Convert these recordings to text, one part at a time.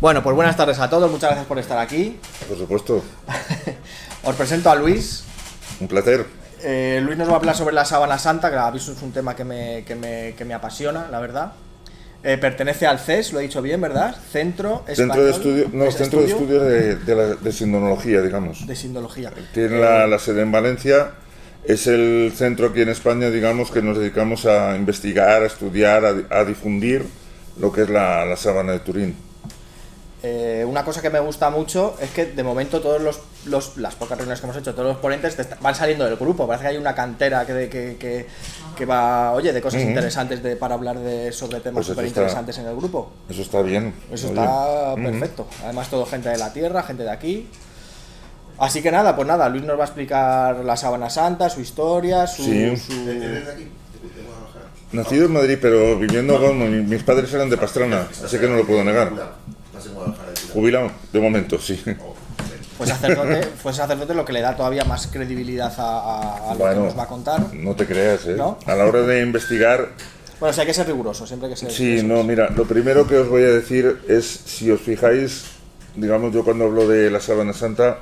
Bueno, pues buenas tardes a todos, muchas gracias por estar aquí. Por supuesto. Os presento a Luis. Un placer. Luis nos va a hablar sobre la Sábana Santa, que es un tema que me apasiona, la verdad. Pertenece al CES, lo he dicho bien, ¿verdad? Centro de Estudio, no, Centro de Estudios de Sindonología, digamos. De Sindonología. Tiene la sede en Valencia. Es el centro aquí en España, digamos, que nos dedicamos a investigar, a estudiar, a difundir lo que es la sábana de Turín. Una cosa que me gusta mucho es que de momento todos las pocas reuniones que hemos hecho, todos los ponentes van saliendo del grupo. Parece que hay una cantera que va, oye, de cosas interesantes para hablar sobre temas Pues súper interesantes en el grupo. Eso está bien. Eso está perfecto. Además todo gente de la tierra, gente de aquí. Así que nada, pues nada, Luis nos va a explicar la Sábana Santa, su historia, ¿Eres de aquí? Nacido en Madrid, pero viviendo con mis padres eran de Pastrana, así que no lo puedo negar. Jubilado, de momento, sí. Fue sacerdote, lo que le da todavía más credibilidad a lo que nos va a contar. No te creas, ¿eh? ¿No? A la hora de investigar... Bueno, o sea, hay que ser riguroso, siempre hay que ser Sí, riguroso. no, mira, lo primero que os voy a decir es, si os fijáis, digamos, yo cuando hablo de la Sábana Santa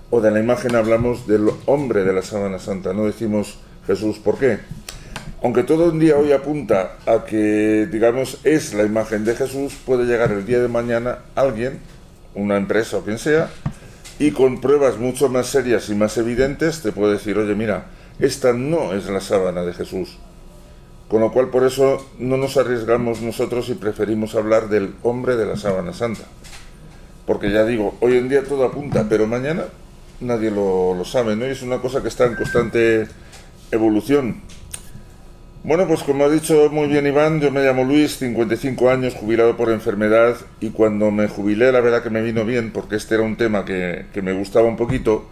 o de la imagen hablamos del hombre de la Sábana Santa, no decimos Jesús. ¿Por qué? Aunque todo un día hoy apunta a que, digamos, es la imagen de Jesús, puede llegar el día de mañana alguien, una empresa o quien sea, y con pruebas mucho más serias y más evidentes te puede decir, oye, mira, esta no es la sábana de Jesús. Con lo cual, por eso no nos arriesgamos nosotros y preferimos hablar del hombre de la Sábana Santa. Porque ya digo, hoy en día todo apunta, pero mañana nadie lo sabe, ¿no? Y es una cosa que está en constante evolución. Bueno, pues como ha dicho muy bien Iván, yo me llamo Luis, 55 años, jubilado por enfermedad, y cuando me jubilé la verdad que me vino bien, porque este era un tema que me gustaba un poquito,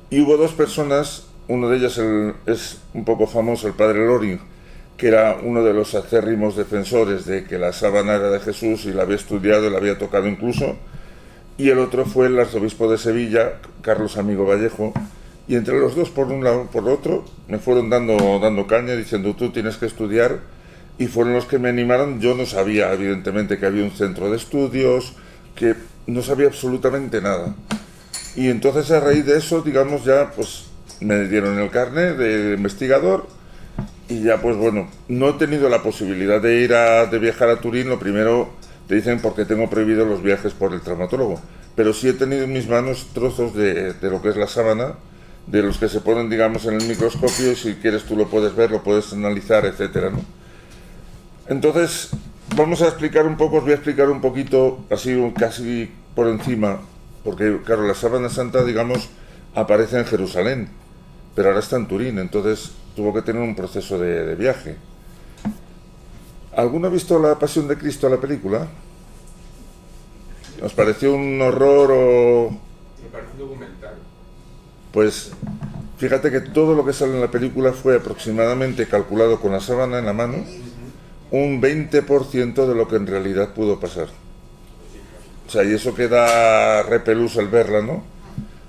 y hubo dos personas, uno de ellas es un poco famoso, el padre Loring, que era uno de los acérrimos defensores de que la sábana era de Jesús y la había estudiado y la había tocado incluso, y el otro fue el arzobispo de Sevilla, Carlos Amigo Vallejo, y entre los dos, por un lado por otro, me fueron dando caña, diciendo tú tienes que estudiar, y fueron los que me animaron. Yo no sabía, evidentemente, que había un centro de estudios, que no sabía absolutamente nada. Y entonces a raíz de eso, digamos, ya pues me dieron el carnet de investigador, y ya pues bueno, no he tenido la posibilidad de viajar a Turín. Lo primero te dicen porque tengo prohibido los viajes por el traumatólogo, pero sí he tenido en mis manos trozos de lo que es la sábana, de los que se ponen, digamos, en el microscopio, y si quieres tú lo puedes ver, lo puedes analizar, etcétera, ¿no? Entonces, vamos a explicar un poco, os voy a explicar un poquito, así casi por encima, porque claro, la Sábana Santa, digamos, aparece en Jerusalén, pero ahora está en Turín, entonces tuvo que tener un proceso de viaje. ¿Alguno ha visto La Pasión de Cristo, la película? ¿Os pareció un horror o...? Me parece un documental. Pues fíjate que todo lo que sale en la película fue aproximadamente calculado con la sábana en la mano, un 20% de lo que en realidad pudo pasar. O sea, y eso que da repelús al verla, ¿no?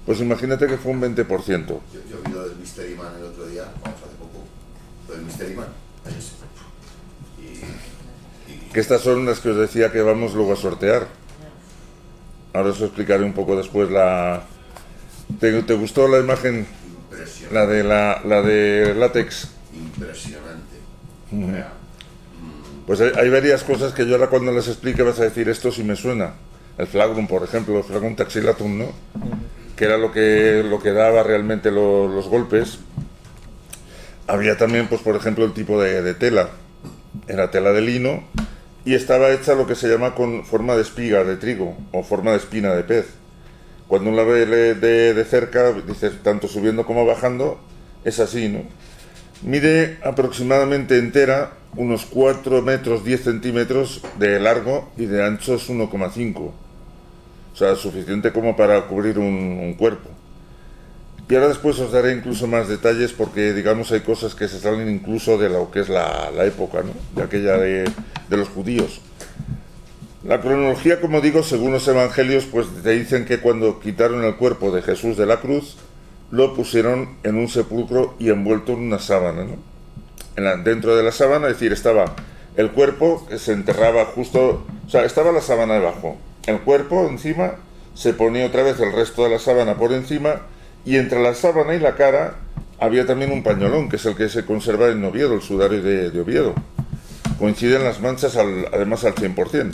Pues imagínate que fue un 20%. Yo vi lo del Mystery Man el otro día, vamos, hace poco, lo del Mystery Man. Que estas son las que os decía que vamos luego a sortear. Ahora os explicaré un poco después la... ¿Te gustó la imagen? Impresionante. La de látex. Impresionante. Pues hay varias cosas que yo ahora cuando les explique vas a decir, esto sí me suena. El flagrum, por ejemplo, el flagrum taxilatum, ¿no? Que era lo que daba realmente los golpes. Había también, pues por ejemplo, el tipo de tela. Era tela de lino y estaba hecha lo que se llama con forma de espiga de trigo o forma de espina de pez. Cuando uno la ve de cerca, dices, tanto subiendo como bajando, es así, ¿no? Mide aproximadamente entera unos 4 metros 10 centímetros de largo y de ancho es 1,5. O sea, suficiente como para cubrir un cuerpo. Y ahora después os daré incluso más detalles porque, digamos, hay cosas que se salen incluso de lo que es la época, ¿no? De aquella de los judíos. La cronología, como digo, según los evangelios, pues te dicen que cuando quitaron el cuerpo de Jesús de la cruz, lo pusieron en un sepulcro y envuelto en una sábana, ¿no? Dentro de la sábana, es decir, estaba el cuerpo que se enterraba justo, o sea, estaba la sábana debajo, el cuerpo encima, se ponía otra vez el resto de la sábana por encima, y entre la sábana y la cara había también un pañolón, que es el que se conserva en Oviedo, el sudario de Oviedo. Coinciden las manchas además al 100%.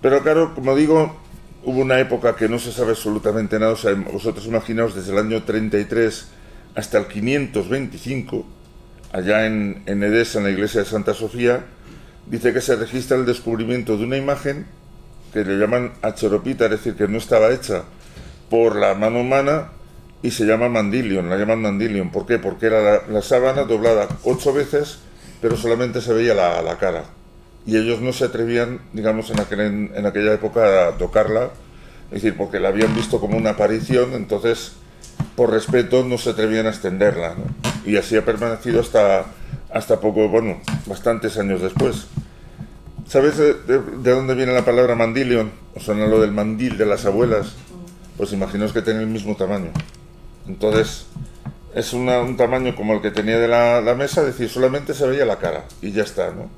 Pero claro, como digo, hubo una época que no se sabe absolutamente nada. O sea, vosotros imaginaos, desde el año 33 hasta el 525, allá en Edesa, en la iglesia de Santa Sofía, dice que se registra el descubrimiento de una imagen que le llaman acheropita, es decir, que no estaba hecha por la mano humana, y se llama mandilion, la llaman mandilion. ¿Por qué? Porque era la sábana doblada 8 veces, pero solamente se veía la cara. Y ellos no se atrevían, digamos, en aquella época a tocarla, es decir, porque la habían visto como una aparición, entonces, por respeto, no se atrevían a extenderla, ¿no? Y así ha permanecido hasta poco, bueno, bastantes años después. ¿Sabes de dónde viene la palabra mandilion? ¿O suena lo del mandil de las abuelas? Pues imaginaos que tiene el mismo tamaño. Entonces, es un tamaño como el que tenía de la mesa, es decir, solamente se veía la cara y ya está, ¿no?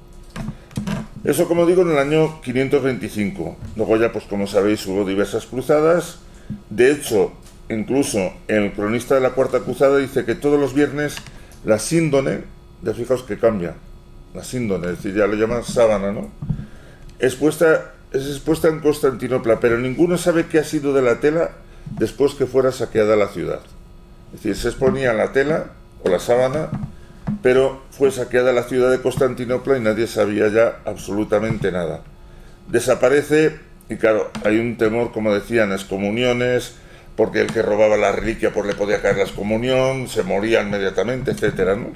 Eso, como digo, en el año 525. Luego ya, pues como sabéis, hubo diversas cruzadas. De hecho, incluso el cronista de la Cuarta Cruzada dice que todos los viernes la síndone, ya fijaos que cambia, la síndone, es decir, ya lo llaman sábana, ¿no? Es expuesta en Constantinopla, pero ninguno sabe qué ha sido de la tela después que fuera saqueada la ciudad. Es decir, se exponía la tela o la sábana, pero fue saqueada la ciudad de Constantinopla y nadie sabía ya absolutamente nada. Desaparece, y claro, hay un temor, como decían, excomuniones, porque el que robaba la reliquia pues le podía caer la excomunión, se moría inmediatamente, etcétera, ¿no?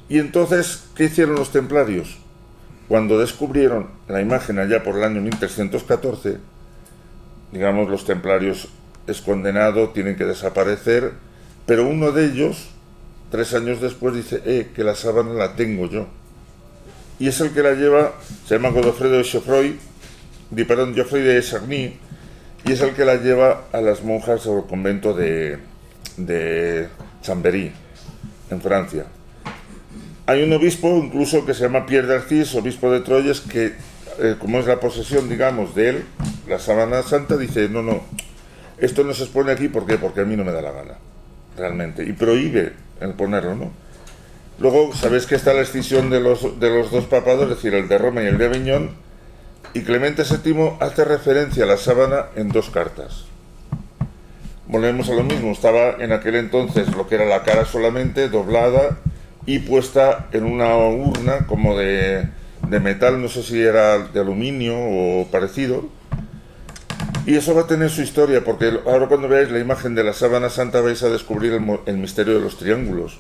Y entonces, ¿qué hicieron los templarios? Cuando descubrieron la imagen allá por el año 1314, digamos, los templarios es condenado, tienen que desaparecer, pero uno de ellos, 3 años después, dice, que la sábana la tengo yo. Y es el que la lleva, se llama Godofredo de Geoffroy de Charny, y es el que la lleva a las monjas al convento de Chambéry, en Francia. Hay un obispo incluso que se llama Pierre d'Arcis, obispo de Troyes, que como es la posesión, digamos, de él, la sábana santa, dice, no, esto no se expone aquí, ¿por qué? Porque a mí no me da la gana, realmente, y prohíbe el ponerlo, ¿no? Luego, sabéis que está la escisión de los dos papados, es decir, el de Roma y el de Aviñón, y Clemente VII hace referencia a la sábana en 2 cartas. Volvemos a lo mismo, estaba en aquel entonces lo que era la cara solamente, doblada, y puesta en una urna como de metal, no sé si era de aluminio o parecido, y eso va a tener su historia, porque ahora cuando veáis la imagen de la sábana santa vais a descubrir el misterio de los triángulos.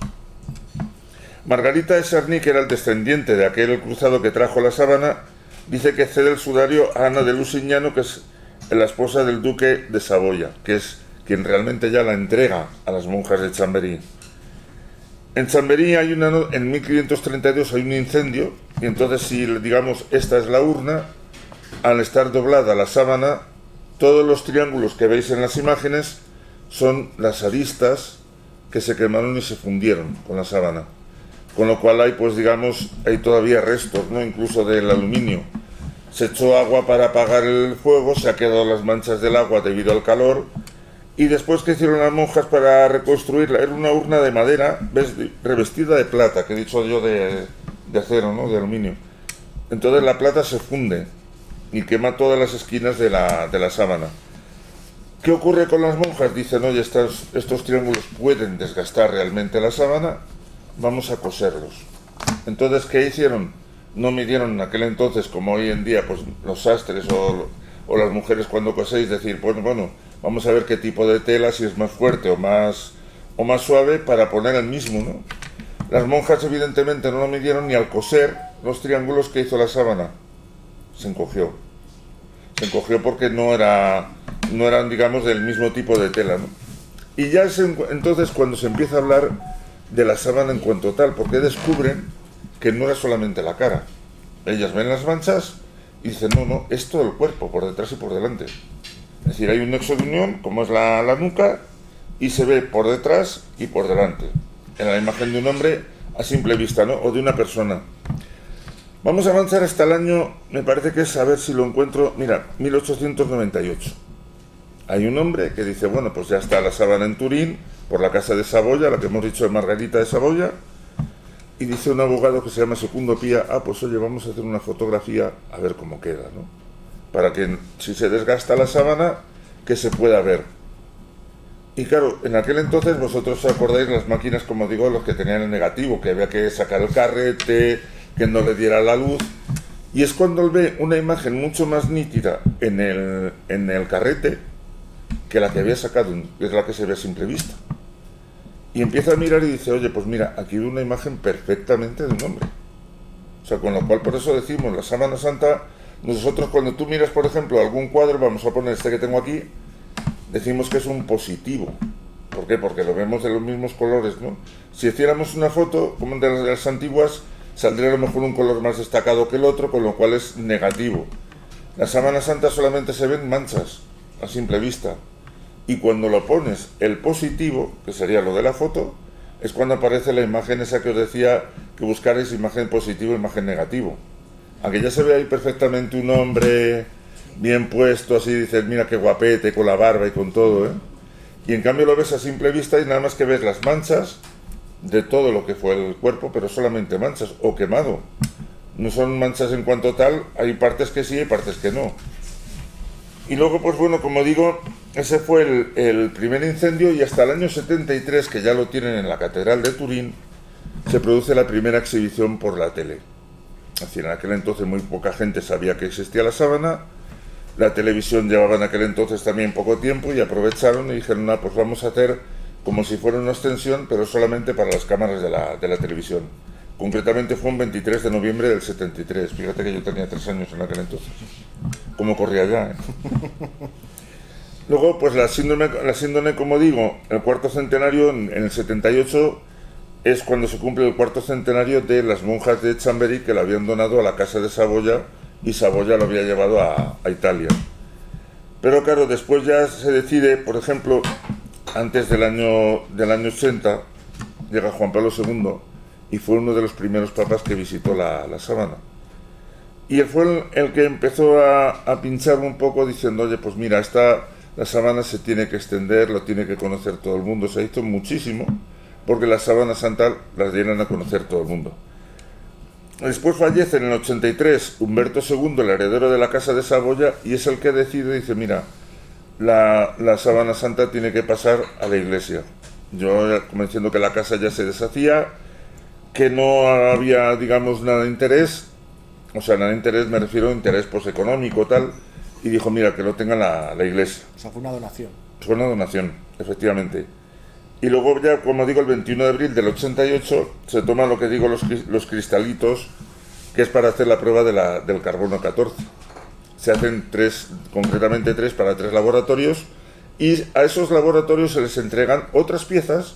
Margarita de Charny, que era el descendiente de aquel cruzado que trajo la sábana, dice que cede el sudario a Ana de Lusignano, que es la esposa del duque de Saboya, que es quien realmente ya la entrega a las monjas de Chambéry. En Chambéry en 1532 hay un incendio, y entonces, si digamos esta es la urna, al estar doblada la sábana, todos los triángulos que veis en las imágenes son las aristas que se quemaron y se fundieron con la sábana. Con lo cual hay, pues digamos, hay todavía restos, ¿no? Incluso del aluminio. Se echó agua para apagar el fuego, se han quedado las manchas del agua debido al calor. Y después, ¿qué hicieron las monjas para reconstruirla? Era una urna de madera, ¿ves? Revestida de plata, que he dicho yo de acero, ¿no? De aluminio. Entonces la plata se funde y quema todas las esquinas de la sábana. ¿Qué ocurre con las monjas? Dicen, oye, estos triángulos pueden desgastar realmente la sábana, vamos a coserlos. Entonces, ¿qué hicieron? No midieron en aquel entonces, como hoy en día, pues los sastres o las mujeres cuando coséis, decir, bueno, vamos a ver qué tipo de tela, si es más fuerte o más suave, para poner el mismo, ¿no? Las monjas evidentemente no lo midieron, ni al coser los triángulos que hizo la sábana se encogió porque no eran, digamos, del mismo tipo de tela, ¿no? Y ya es entonces cuando se empieza a hablar de la sábana en cuanto tal, porque descubren que no era solamente la cara. Ellas ven las manchas y dicen, no, es todo el cuerpo, por detrás y por delante. Es decir, hay un nexo de unión, como es la nuca, y se ve por detrás y por delante, en la imagen de un hombre a simple vista, ¿no? O de una persona. Vamos a avanzar hasta el año, me parece que es, a ver si lo encuentro, mira, 1898. Hay un hombre que dice, bueno, pues ya está la sábana en Turín, por la casa de Saboya, la que hemos dicho de Margarita de Saboya, y dice un abogado que se llama Secundo Pía, pues oye, vamos a hacer una fotografía a ver cómo queda, ¿no? Para que si se desgasta la sábana, que se pueda ver. Y claro, en aquel entonces vosotros os acordáis las máquinas, como digo, los que tenían el negativo, que había que sacar el carrete, que no le diera la luz, y es cuando él ve una imagen mucho más nítida en el carrete que la que había sacado, que es la que se ve a simple vista. Y empieza a mirar y dice, oye, pues mira, aquí veo una imagen perfectamente de un hombre. O sea, con lo cual por eso decimos, la sábana santa, nosotros cuando tú miras, por ejemplo, algún cuadro, vamos a poner este que tengo aquí, decimos que es un positivo. ¿Por qué? Porque lo vemos de los mismos colores, ¿no? Si hiciéramos una foto como de las antiguas, saldría a lo mejor un color más destacado que el otro, con lo cual es negativo. La sábana santa solamente se ven manchas, a simple vista. Y cuando lo pones el positivo, que sería lo de la foto, es cuando aparece la imagen esa que os decía que buscarais, imagen positivo, imagen negativo. Aunque ya se ve ahí perfectamente un hombre bien puesto, así dices, mira qué guapete, con la barba y con todo, ¿eh? Y en cambio lo ves a simple vista y nada más que ves las manchas de todo lo que fue el cuerpo, pero solamente manchas, o quemado. No son manchas en cuanto tal, hay partes que sí y partes que no. Y luego, pues bueno, como digo, ese fue el primer incendio, y hasta el año 73, que ya lo tienen en la Catedral de Turín, se produce la primera exhibición por la tele. Es decir, en aquel entonces muy poca gente sabía que existía la sábana, la televisión llevaba en aquel entonces también poco tiempo, y aprovecharon y dijeron, pues vamos a hacer como si fuera una extensión, pero solamente para las cámaras de la televisión. Concretamente fue un 23 de noviembre del 73, fíjate que yo tenía 3 años en aquel entonces. ¿Cómo corría ya? Luego, pues la síndrome, como digo, el cuarto centenario, en el 78, es cuando se cumple el cuarto centenario de las monjas de Chamberí, que la habían donado a la casa de Saboya, y Saboya lo había llevado a Italia. Pero claro, después ya se decide, por ejemplo, antes del año 80, llega Juan Pablo II, y fue uno de los primeros papas que visitó la sábana. Y él fue el que empezó a pinchar un poco diciendo, oye, pues mira, la sábana se tiene que extender, lo tiene que conocer todo el mundo. Se hizo muchísimo, porque la sábana santa las dieron a conocer todo el mundo. Después fallece en el 83 Humberto II, el heredero de la casa de Saboya, y es el que decide, dice, mira, la sábana santa tiene que pasar a la iglesia. Yo, como diciendo que la casa ya se deshacía, que no había, digamos, nada de interés, o sea, nada de interés, me refiero a interés pues económico, tal, y dijo, mira, que lo tenga la iglesia. O sea, fue una donación. Fue una donación, efectivamente. Y luego ya, como digo, el 21 de abril del 88 se toman lo que digo los cristalitos, que es para hacer la prueba del carbono 14. Se hacen concretamente 3 para 3 laboratorios, y a esos laboratorios se les entregan otras piezas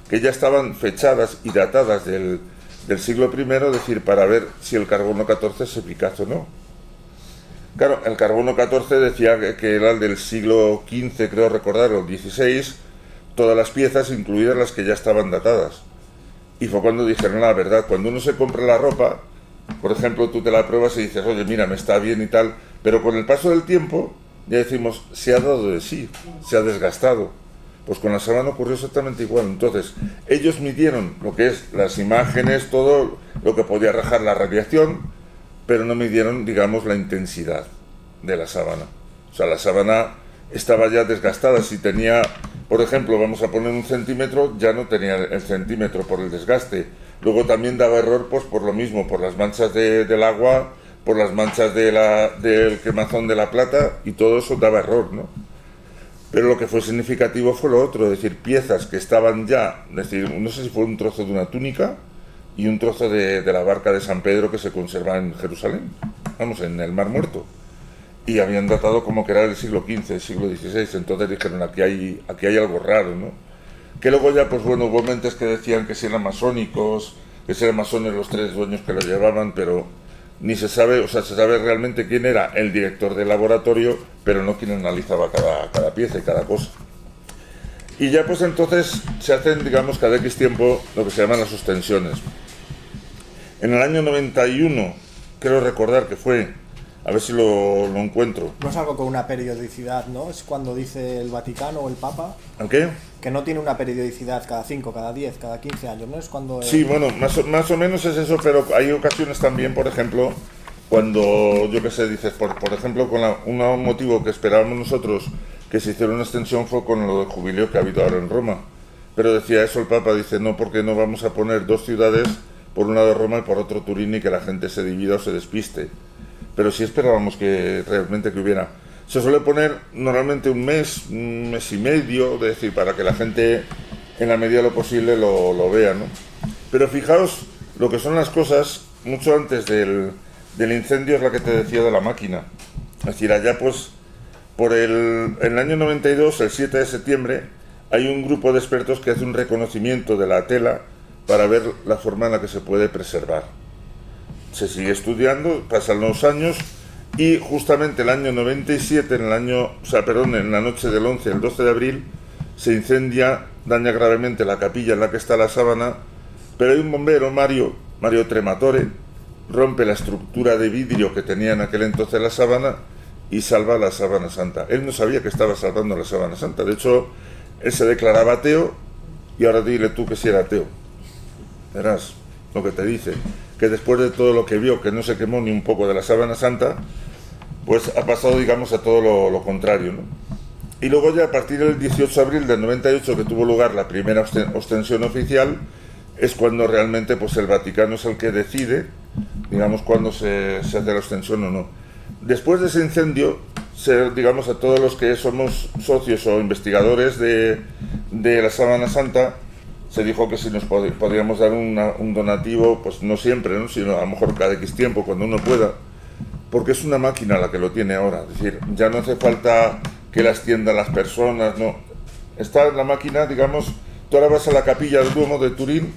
que ya estaban fechadas y datadas del siglo I, es decir, para ver si el carbono 14 es eficaz o no. Claro, el carbono 14 decía que era el del siglo XV, creo recordar, o XVI, todas las piezas, incluidas las que ya estaban datadas. Y fue cuando dijeron la verdad. Cuando uno se compra la ropa, por ejemplo, tú te la pruebas y dices, oye, mira, me está bien y tal, pero con el paso del tiempo, ya decimos, se ha dado de sí, se ha desgastado. Pues con la sábana ocurrió exactamente igual. Entonces, ellos midieron lo que es las imágenes, todo lo que podía rajar la radiación, pero no midieron, digamos, la intensidad de la sábana. O sea, la sábana estaba ya desgastada. Si tenía, por ejemplo, vamos a poner 1 centímetro, ya no tenía el centímetro por el desgaste. Luego también daba error, pues por lo mismo, por las manchas del agua, por las manchas del quemazón de la plata, y todo eso daba error, ¿no? Pero lo que fue significativo fue lo otro, es decir, piezas que estaban ya, es decir, no sé si fue un trozo de una túnica y un trozo de la barca de San Pedro que se conserva en Jerusalén, vamos, en el Mar Muerto. Y habían datado como que era del siglo XV, el siglo XVI, entonces dijeron, aquí hay algo raro, ¿no? Que luego ya, pues bueno, hubo mentes que decían que si eran masónicos, que si eran masones los 3 dueños que lo llevaban, pero ni se sabe, o sea, se sabe realmente quién era el director del laboratorio, pero no quién analizaba cada pieza y cada cosa. Y ya pues entonces se hacen, digamos, cada X tiempo lo que se llaman las suspensiones. En el año 91 creo recordar que fue, a ver si lo encuentro. No es algo con una periodicidad, ¿no? Es cuando dice el Vaticano o el Papa ¿En qué? que no tiene una periodicidad cada 5, cada 10, cada 15 años, ¿no? Es cuando... Sí, bueno, más o menos es eso, pero hay ocasiones también, por ejemplo, cuando, yo qué sé, dices, por ejemplo, con un motivo que esperábamos nosotros que se hiciera una extensión fue con lo del jubileo que ha habido ahora en Roma. Pero decía eso el Papa, dice, no, porque no vamos a poner 2 ciudades, por un lado Roma y por otro Turín, y que la gente se divida o se despiste. Pero sí esperábamos que realmente que hubiera. Se suele poner normalmente un mes y medio, es decir, para que la gente en la medida de lo posible lo vea, ¿no? Pero fijaos lo que son las cosas, mucho antes del incendio es la que te decía de la máquina. Es decir, allá pues, en el año 92, el 7 de septiembre, hay un grupo de expertos que hace un reconocimiento de la tela para ver la forma en la que se puede preservar. Se sigue estudiando, pasan los años y justamente el año 97, en la noche del 11 al 12 de abril, se incendia, daña gravemente la capilla en la que está la sábana, pero hay un bombero, Mario Trematore, rompe la estructura de vidrio que tenía en aquel entonces la sábana y salva la sábana santa. Él no sabía que estaba salvando la sábana santa, de hecho, él se declaraba ateo y ahora dile tú que si era ateo. Verás lo que te dice, que después de todo lo que vio, que no se quemó ni un poco de la sábana santa, pues ha pasado, digamos, a todo lo contrario, ¿no? Y luego ya a partir del 18 de abril del 98, que tuvo lugar la primera ostensión oficial, es cuando realmente pues el Vaticano es el que decide, digamos, cuándo se hace la ostensión o no. Después de ese incendio, digamos, a todos los que somos socios o investigadores de la sábana santa, se dijo que si nos podríamos dar un donativo, pues no siempre, ¿no? Sino a lo mejor cada X tiempo, cuando uno pueda, porque es una máquina la que lo tiene ahora. Es decir, ya no hace falta que la extiendan las personas, no. Está la máquina, digamos, tú ahora vas a la capilla del Duomo de Turín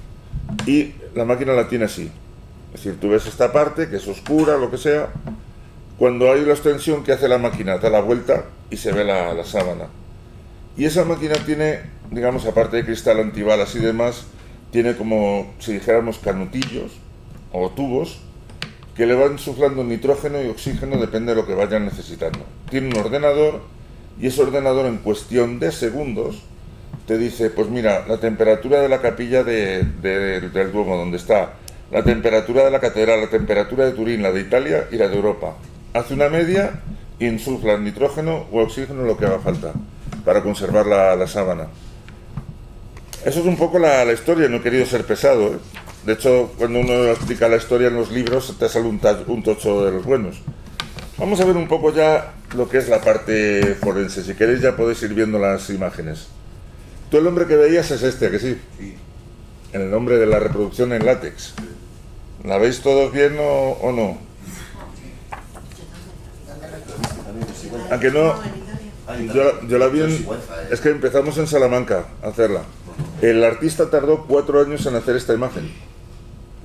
y la máquina la tiene así. Es decir, tú ves esta parte, que es oscura, lo que sea. Cuando hay la extensión, ¿qué hace la máquina? Da la vuelta y se ve la sábana. Y esa máquina tiene, digamos, aparte de cristal antibalas y demás, tiene como, si dijéramos, canutillos o tubos que le van insuflando nitrógeno y oxígeno, depende de lo que vayan necesitando. Tiene un ordenador y ese ordenador en cuestión de segundos te dice, pues mira, la temperatura de la capilla del Duomo, donde está, la temperatura de la catedral, la temperatura de Turín, la de Italia y la de Europa. Hace una media y insufla nitrógeno o oxígeno, lo que haga falta, para conservar la sábana. Eso es un poco la historia, no he querido ser pesado, ¿eh? De hecho, cuando uno explica la historia en los libros, te sale un tocho de los buenos. Vamos a ver un poco ya lo que es la parte forense. Si queréis ya podéis ir viendo las imágenes. Tú el hombre que veías es este, ¿a que sí? Sí. El nombre de la reproducción en látex. ¿La veis todos bien o no? ¿A que no? Yo la vi es que empezamos en Salamanca a hacerla. El artista tardó 4 años en hacer esta imagen.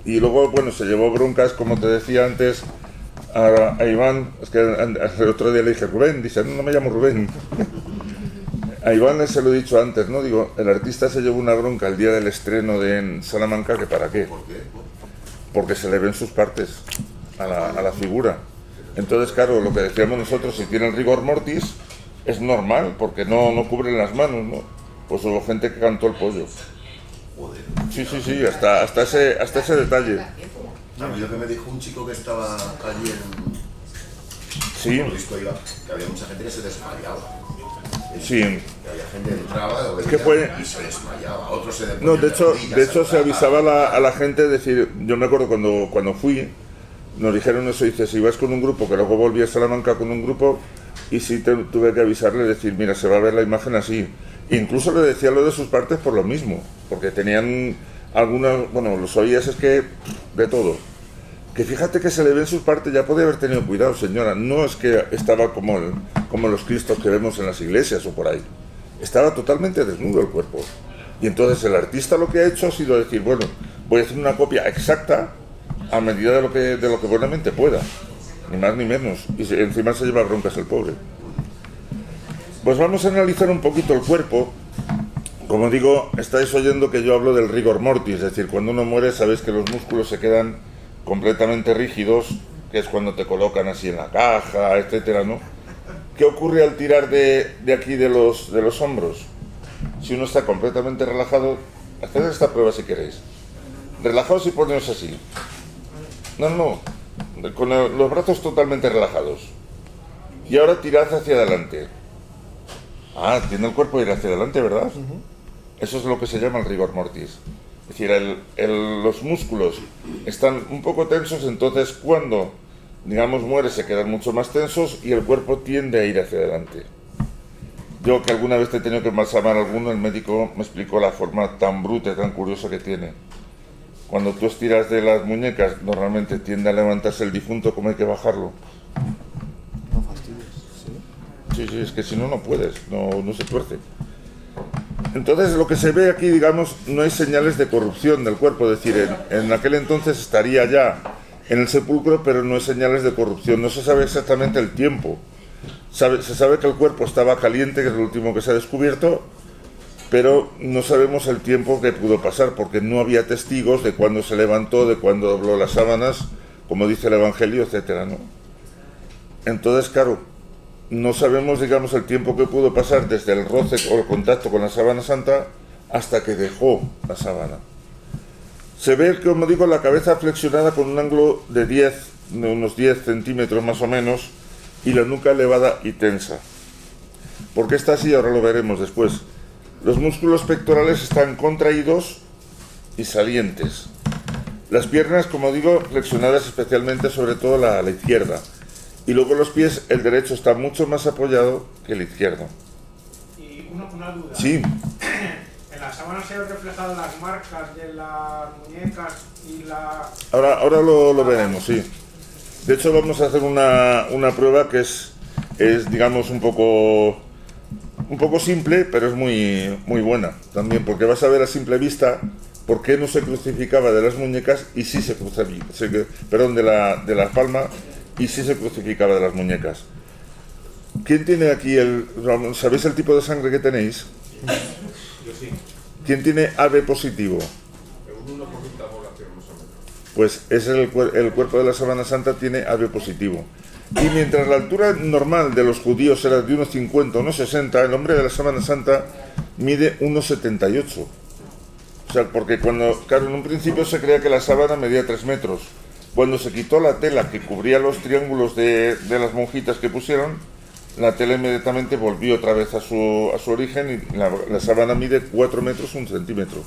Y luego, bueno, se llevó broncas, como te decía antes, a Iván. Es que el otro día le dije, Rubén, dice, no me llamo Rubén. A Iván se lo he dicho antes, ¿no? Digo, el artista se llevó una bronca el día del estreno en Salamanca, que ¿para qué? ¿Por qué? Porque se le ven sus partes a la figura. Entonces, claro, lo que decíamos nosotros, si tiene el rigor mortis, es normal, porque no cubren las manos, ¿no? Pues hubo gente que cantó el pollo. Joder. Sí, hasta ese detalle. A mí lo que me dijo un chico que estaba allí Sí, por visto iba, que había mucha gente que se desmayaba. sí. Que había gente que entraba, lo que fue- y se desmayaba. Otros se No, de hecho se saltaba. avisaba a la gente, es decir, yo me acuerdo cuando fui, nos dijeron eso, dice, si vas con un grupo, que luego volví a Salamanca con un grupo, y sí tuve que avisarle, decir, mira, se va a ver la imagen así. Incluso le decía lo de sus partes por lo mismo, porque tenían algunas, bueno, los oías es que de todo. Que fíjate que se le ven sus partes, ya podía haber tenido cuidado, señora, no es que estaba como los cristos que vemos en las iglesias o por ahí. Estaba totalmente desnudo el cuerpo. Y entonces el artista lo que ha hecho ha sido decir, bueno, voy a hacer una copia exacta a medida de lo que buenamente pueda, ni más ni menos. Y encima se lleva broncas el pobre. Pues vamos a analizar un poquito el cuerpo. Como digo, estáis oyendo que yo hablo del rigor mortis, es decir, cuando uno muere sabéis que los músculos se quedan completamente rígidos que es cuando te colocan así en la caja, etcétera, ¿no? ¿Qué ocurre al tirar de aquí de los hombros? Si uno está completamente relajado, haced esta prueba si queréis. Relajaos y poneos así. No, con los brazos totalmente relajados. Y ahora tirad hacia adelante. Ah, tiene el cuerpo ir hacia adelante, ¿verdad? Eso es lo que se llama el rigor mortis. Es decir, los músculos están un poco tensos, entonces cuando, digamos, muere se quedan mucho más tensos y el cuerpo tiende a ir hacia adelante. Yo, que alguna vez te he tenido que embalsamar a alguno, el médico me explicó la forma tan bruta y tan curiosa que tiene. Cuando tú estiras de las muñecas, normalmente tiende a levantarse el difunto, como hay que bajarlo. No fastidies, ¿sí? Sí, es que si no, no puedes, no se tuerce. Entonces, lo que se ve aquí, digamos, no hay señales de corrupción del cuerpo, es decir, en aquel entonces estaría ya en el sepulcro, pero no hay señales de corrupción, no se sabe exactamente el tiempo. Se sabe que el cuerpo estaba caliente, que es lo último que se ha descubierto, pero no sabemos el tiempo que pudo pasar, porque no había testigos de cuándo se levantó, de cuándo dobló las sábanas, como dice el Evangelio, etcétera, ¿no? Entonces, claro, no sabemos, digamos, el tiempo que pudo pasar desde el roce o el contacto con la sábana santa hasta que dejó la sábana. Se ve, como digo, la cabeza flexionada con un ángulo de unos 10 centímetros más o menos, y la nuca elevada y tensa. ¿Por qué está así? Ahora lo veremos después. Los músculos pectorales están contraídos y salientes. Las piernas, como digo, flexionadas especialmente, sobre todo la izquierda. Y luego los pies, el derecho está mucho más apoyado que el izquierdo. Y una duda. Sí. En la sábana se ven reflejadas las marcas de las muñecas y la... Ahora lo veremos, sí. De hecho, vamos a hacer una prueba que es digamos, un poco simple, pero es muy buena también, porque vas a ver a simple vista por qué no se crucificaba de las muñecas y sí se crucificaba, de la palma, y sí se crucificaba de las muñecas. ¿Quién tiene aquí ¿sabéis el tipo de sangre que tenéis? Yo sí. ¿Quién tiene AB positivo? Un 1% de población más o menos. Pues es el cuerpo de la sábana santa tiene AB positivo. Y mientras la altura normal de los judíos era de 1,50 o 1,60, el hombre de la sábana santa mide 1,78. O sea, porque claro, en un principio se creía que la sábana medía 3 metros. Cuando se quitó la tela que cubría los triángulos de las monjitas que pusieron, la tela inmediatamente volvió otra vez a su origen y la sábana mide 4 metros 1 centímetro.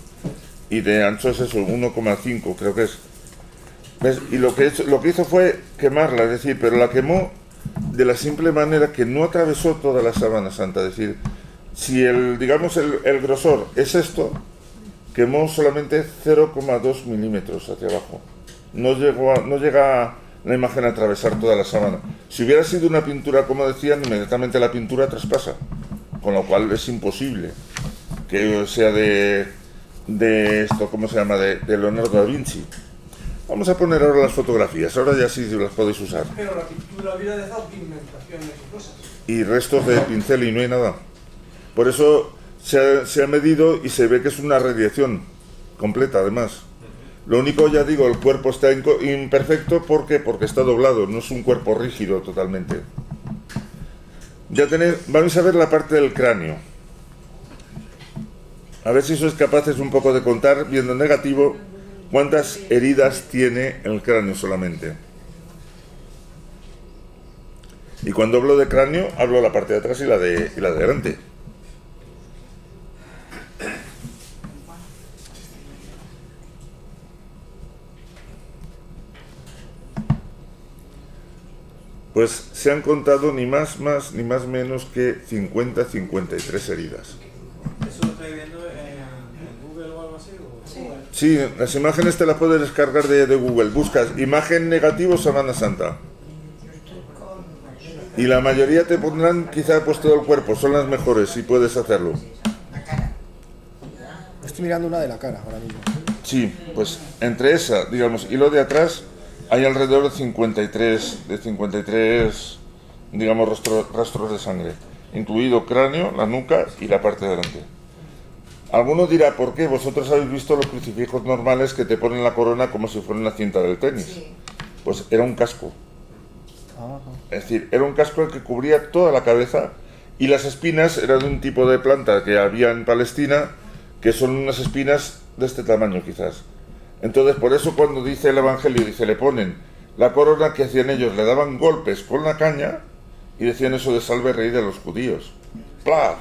Y de ancho es eso, 1,5 creo que es. ¿Ves? Y lo que hizo fue quemarla, es decir, pero la quemó de la simple manera que no atravesó toda la sábana santa. Es decir, si el grosor es esto, quemó solamente 0,2 milímetros hacia abajo. No llega la imagen a atravesar toda la sábana. Si hubiera sido una pintura, como decían, inmediatamente la pintura traspasa, con lo cual es imposible que sea de esto, ¿cómo se llama?, de Leonardo da Vinci. Vamos a poner ahora las fotografías, ahora ya sí las podéis usar. Pero la pintura hubiera dejado pigmentaciones y cosas. Y restos de pincel y no hay nada. Por eso se ha medido y se ve que es una radiación completa, además. Lo único, ya digo, el cuerpo está imperfecto porque está doblado, no es un cuerpo rígido totalmente. Vamos a ver la parte del cráneo. A ver si sois capaces un poco de contar, viendo en negativo, cuántas heridas tiene el cráneo solamente. Y cuando hablo de cráneo, hablo de la parte de atrás y la de delante. Pues se han contado ni más menos que 53 heridas. ¿Eso lo estoy viendo en Google o algo así? Sí, las imágenes te las puedes descargar de Google. Buscas imagen negativo Sábana Santa. Y la mayoría te pondrán quizá pues todo el cuerpo, son las mejores si puedes hacerlo. Estoy mirando una de la cara ahora mismo. Sí, pues entre esa, digamos, y lo de atrás hay alrededor de 53 digamos, rastros de sangre, incluido cráneo, la nuca y la parte de delante. Alguno dirá, ¿por qué? Vosotros habéis visto los crucifijos normales que te ponen la corona como si fuera una cinta del tenis. Pues era un casco. Es decir, era un casco que cubría toda la cabeza y las espinas eran de un tipo de planta que había en Palestina, que son unas espinas de este tamaño quizás. Entonces, por eso cuando dice el Evangelio, dice, le ponen la corona, que hacían ellos, le daban golpes con la caña y decían eso de salve rey de los judíos. ¡Plaf!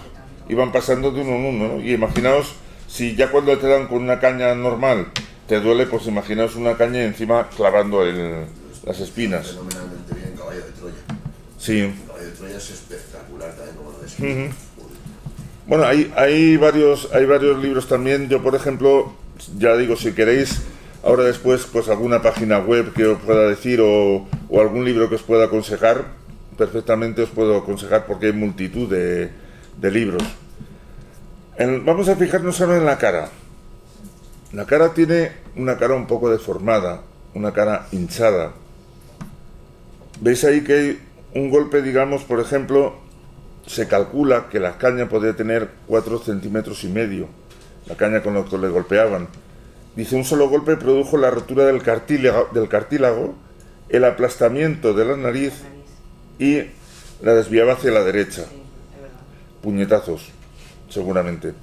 Iban pasando de uno en uno, ¿no? Y imaginaos, si ya cuando te dan con una caña normal te duele, pues imaginaos una caña y encima clavando las espinas. Fenomenalmente bien, Caballo de Troya. Sí. Caballo de Troya es espectacular también, como lo ves. Bueno, hay varios libros también. Yo, por ejemplo, ya digo, si queréis ahora después, pues alguna página web que os pueda decir o algún libro que os pueda aconsejar, perfectamente os puedo aconsejar porque hay multitud de libros. Vamos a fijarnos ahora en la cara. La cara tiene una cara un poco deformada, una cara hinchada. ¿Veis ahí que hay un golpe, digamos, por ejemplo, se calcula que la caña podría tener 4,5 centímetros, la caña con la que le golpeaban. Dice, un solo golpe produjo la rotura del cartílago, el aplastamiento de la nariz y la desviaba hacia la derecha. Puñetazos, seguramente.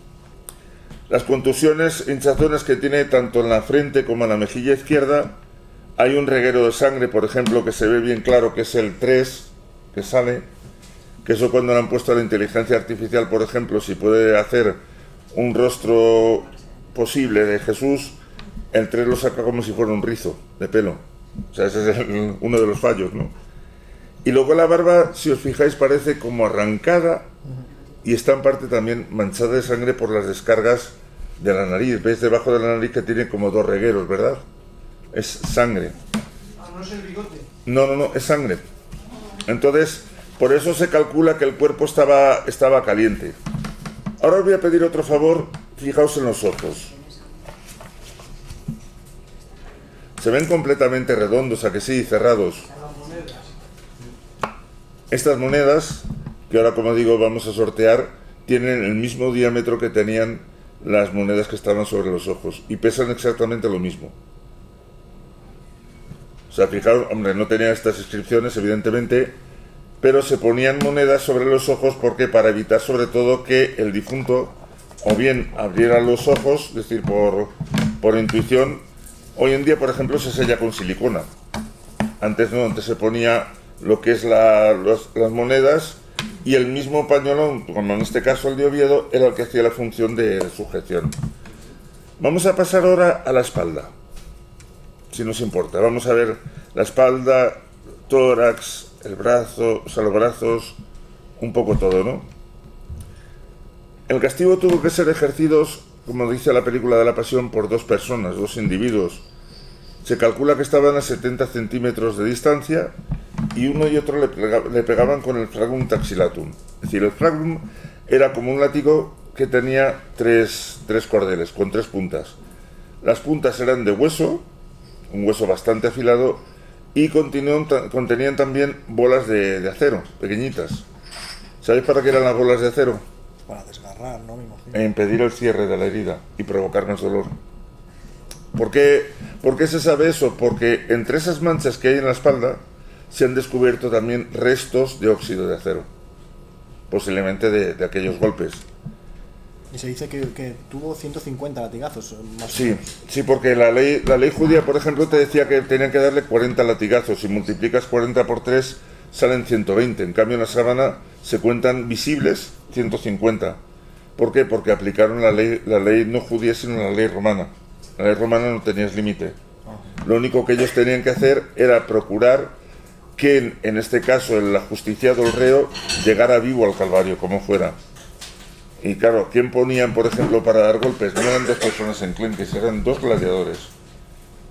Las contusiones, hinchazones que tiene tanto en la frente como en la mejilla izquierda, hay un reguero de sangre, por ejemplo, que se ve bien claro que es el 3 que sale, que eso cuando le han puesto a la inteligencia artificial, por ejemplo, si puede hacer un rostro posible de Jesús, el 3 lo saca como si fuera un rizo de pelo. O sea, ese es uno de los fallos, ¿no? Y luego la barba, si os fijáis, parece como arrancada y está en parte también manchada de sangre por las descargas de la nariz. ¿Veis debajo de la nariz que tiene como 2 regueros, verdad? Es sangre. Ah, no es el bigote. No, es sangre. Entonces, por eso se calcula que el cuerpo estaba caliente. Ahora os voy a pedir otro favor, fijaos en los ojos. Se ven completamente redondos, ¿a que sí? Cerrados. Estas monedas, que ahora como digo vamos a sortear, tienen el mismo diámetro que tenían las monedas que estaban sobre los ojos y pesan exactamente lo mismo. O sea, fijaos, hombre, no tenía estas inscripciones evidentemente, pero se ponían monedas sobre los ojos porque para evitar sobre todo que el difunto o bien abriera los ojos, es decir, por intuición. Hoy en día, por ejemplo, se sella con silicona. Antes no, antes se ponía lo que es las monedas y el mismo pañuelo, como en este caso el de Oviedo, era el que hacía la función de sujeción. Vamos a pasar ahora a la espalda, si nos importa. Vamos a ver la espalda, tórax, el brazo, o sea, los brazos, un poco todo, ¿no? El castigo tuvo que ser ejercido, como dice la película de la Pasión, por 2 personas, 2 individuos. Se calcula que estaban a 70 centímetros de distancia y uno y otro le pegaban con el fragum taxilatum. Es decir, el fragum era como un látigo que tenía 3 cordeles, con 3 puntas. Las puntas eran de hueso, un hueso bastante afilado, y contenían también bolas de acero, pequeñitas. ¿Sabéis para qué eran las bolas de acero? Para desgarrar, ¿no? Me imagino. E impedir el cierre de la herida y provocar más dolor. ¿Por qué se sabe eso? Porque entre esas manchas que hay en la espalda se han descubierto también restos de óxido de acero, posiblemente de aquellos golpes. Y se dice que tuvo 150 latigazos, más o Sí, menos. sí, porque la ley judía, por ejemplo, te decía que tenían que darle 40 latigazos. Si multiplicas 40 por 3, salen 120. En cambio, en la sábana se cuentan visibles 150. ¿Por qué? Porque aplicaron la ley no judía, sino la ley romana. La ley romana no tenía límite. Lo único que ellos tenían que hacer era procurar que, en este caso, el ajusticiado, el reo, llegara vivo al Calvario, como fuera. Y claro, ¿quién ponían, por ejemplo, para dar golpes? No eran 2 personas enclenques, eran 2 gladiadores.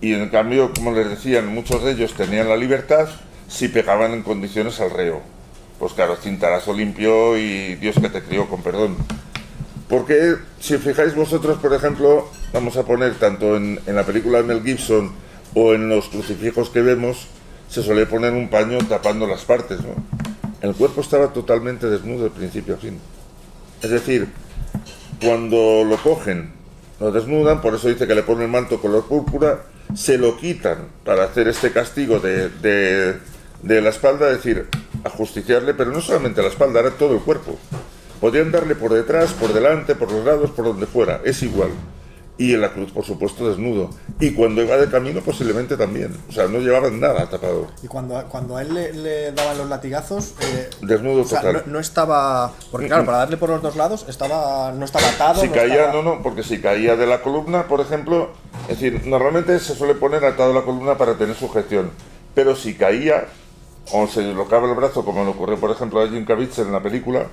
Y en cambio, como les decían, muchos de ellos tenían la libertad si pegaban en condiciones al reo. Pues claro, cintarazo limpio y Dios que te crió, con perdón. Porque si fijáis vosotros, por ejemplo, vamos a poner tanto en la película de Mel Gibson o en los crucifijos que vemos, se suele poner un paño tapando las partes, ¿no? El cuerpo estaba totalmente desnudo de principio a fin. Es decir, cuando lo cogen, lo desnudan, por eso dice que le ponen el manto color púrpura, se lo quitan para hacer este castigo de de la espalda, es decir, ajusticiarle, pero no solamente la espalda, era todo el cuerpo. Podían darle por detrás, por delante, por los lados, por donde fuera, es igual. Y en la cruz, por supuesto, desnudo. Y cuando iba de camino, posiblemente también. O sea, no llevaban nada tapado. Y cuando a él le daban los latigazos, desnudo o sea, total. no estaba... Porque claro, para darle por los dos lados no estaba atado. Si no caía, estaba... no, porque si caía de la columna, por ejemplo, es decir, normalmente se suele poner atado la columna para tener sujeción. Pero si caía, o se dislocaba el brazo, como le ocurrió, por ejemplo, a Jim Caviezel en la película,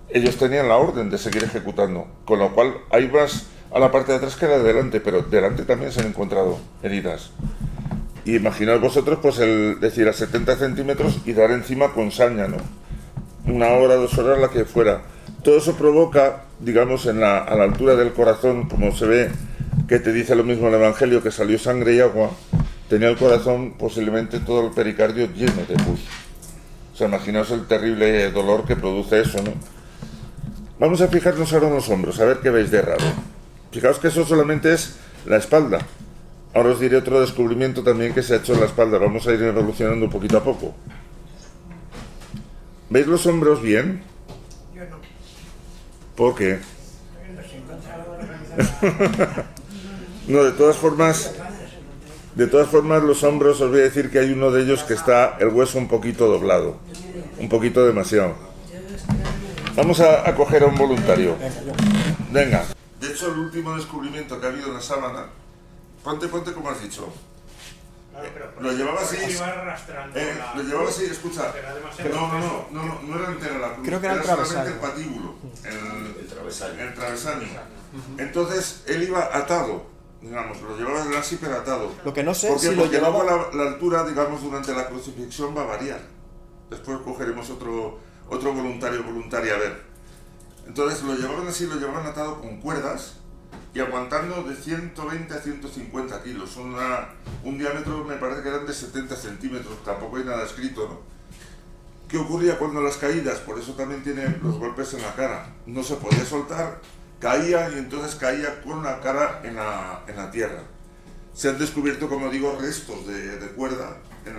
ellos tenían la orden de seguir ejecutando. Con lo cual, hay más a la parte de atrás que la de delante, pero delante también se han encontrado heridas. Y imaginaos vosotros, pues, decir a 70 centímetros y dar encima con saña, ¿no? 1 hora, 2 horas, la que fuera. Todo eso provoca, digamos, a la altura del corazón, como se ve, que te dice lo mismo el Evangelio, que salió sangre y agua, tenía el corazón, posiblemente todo el pericardio lleno de pus. O sea, imaginaos el terrible dolor que produce eso, ¿no? Vamos a fijarnos ahora en los hombros, a ver qué veis de raro. Fijaos que eso solamente es la espalda. Ahora os diré otro descubrimiento también que se ha hecho en la espalda. Vamos a ir evolucionando poquito a poco. ¿Veis los hombros bien? Yo no. ¿Por qué? No, de todas formas, los hombros, os voy a decir que hay uno de ellos que está el hueso un poquito doblado. Un poquito demasiado. Vamos a coger a un voluntario. Venga. De hecho, el último descubrimiento que ha habido en la sábana, ponte como has dicho. Claro, pero Lo llevaba así. iba arrastrando Lo llevaba así, escucha. Era demasiado No era entera la cruz. Creo que era el solamente travesaño. el patíbulo, El travesaño. el travesaño. Entonces, él iba atado, digamos, lo llevaba así, pero atado. Lo que no sé ¿Por qué? si lo Porque llevaba... luego la altura, digamos, durante la crucifixión va a variar. Después cogeremos otro voluntario a ver. Entonces lo llevaban atado con cuerdas y aguantando de 120 a 150 kilos. Un diámetro, me parece que eran de 70 centímetros, tampoco hay nada escrito, ¿no? ¿Qué ocurría cuando las caídas? Por eso también tiene los golpes en la cara. No se podía soltar, caía y entonces caía con la cara en la tierra. Se han descubierto, como digo, restos de cuerda, de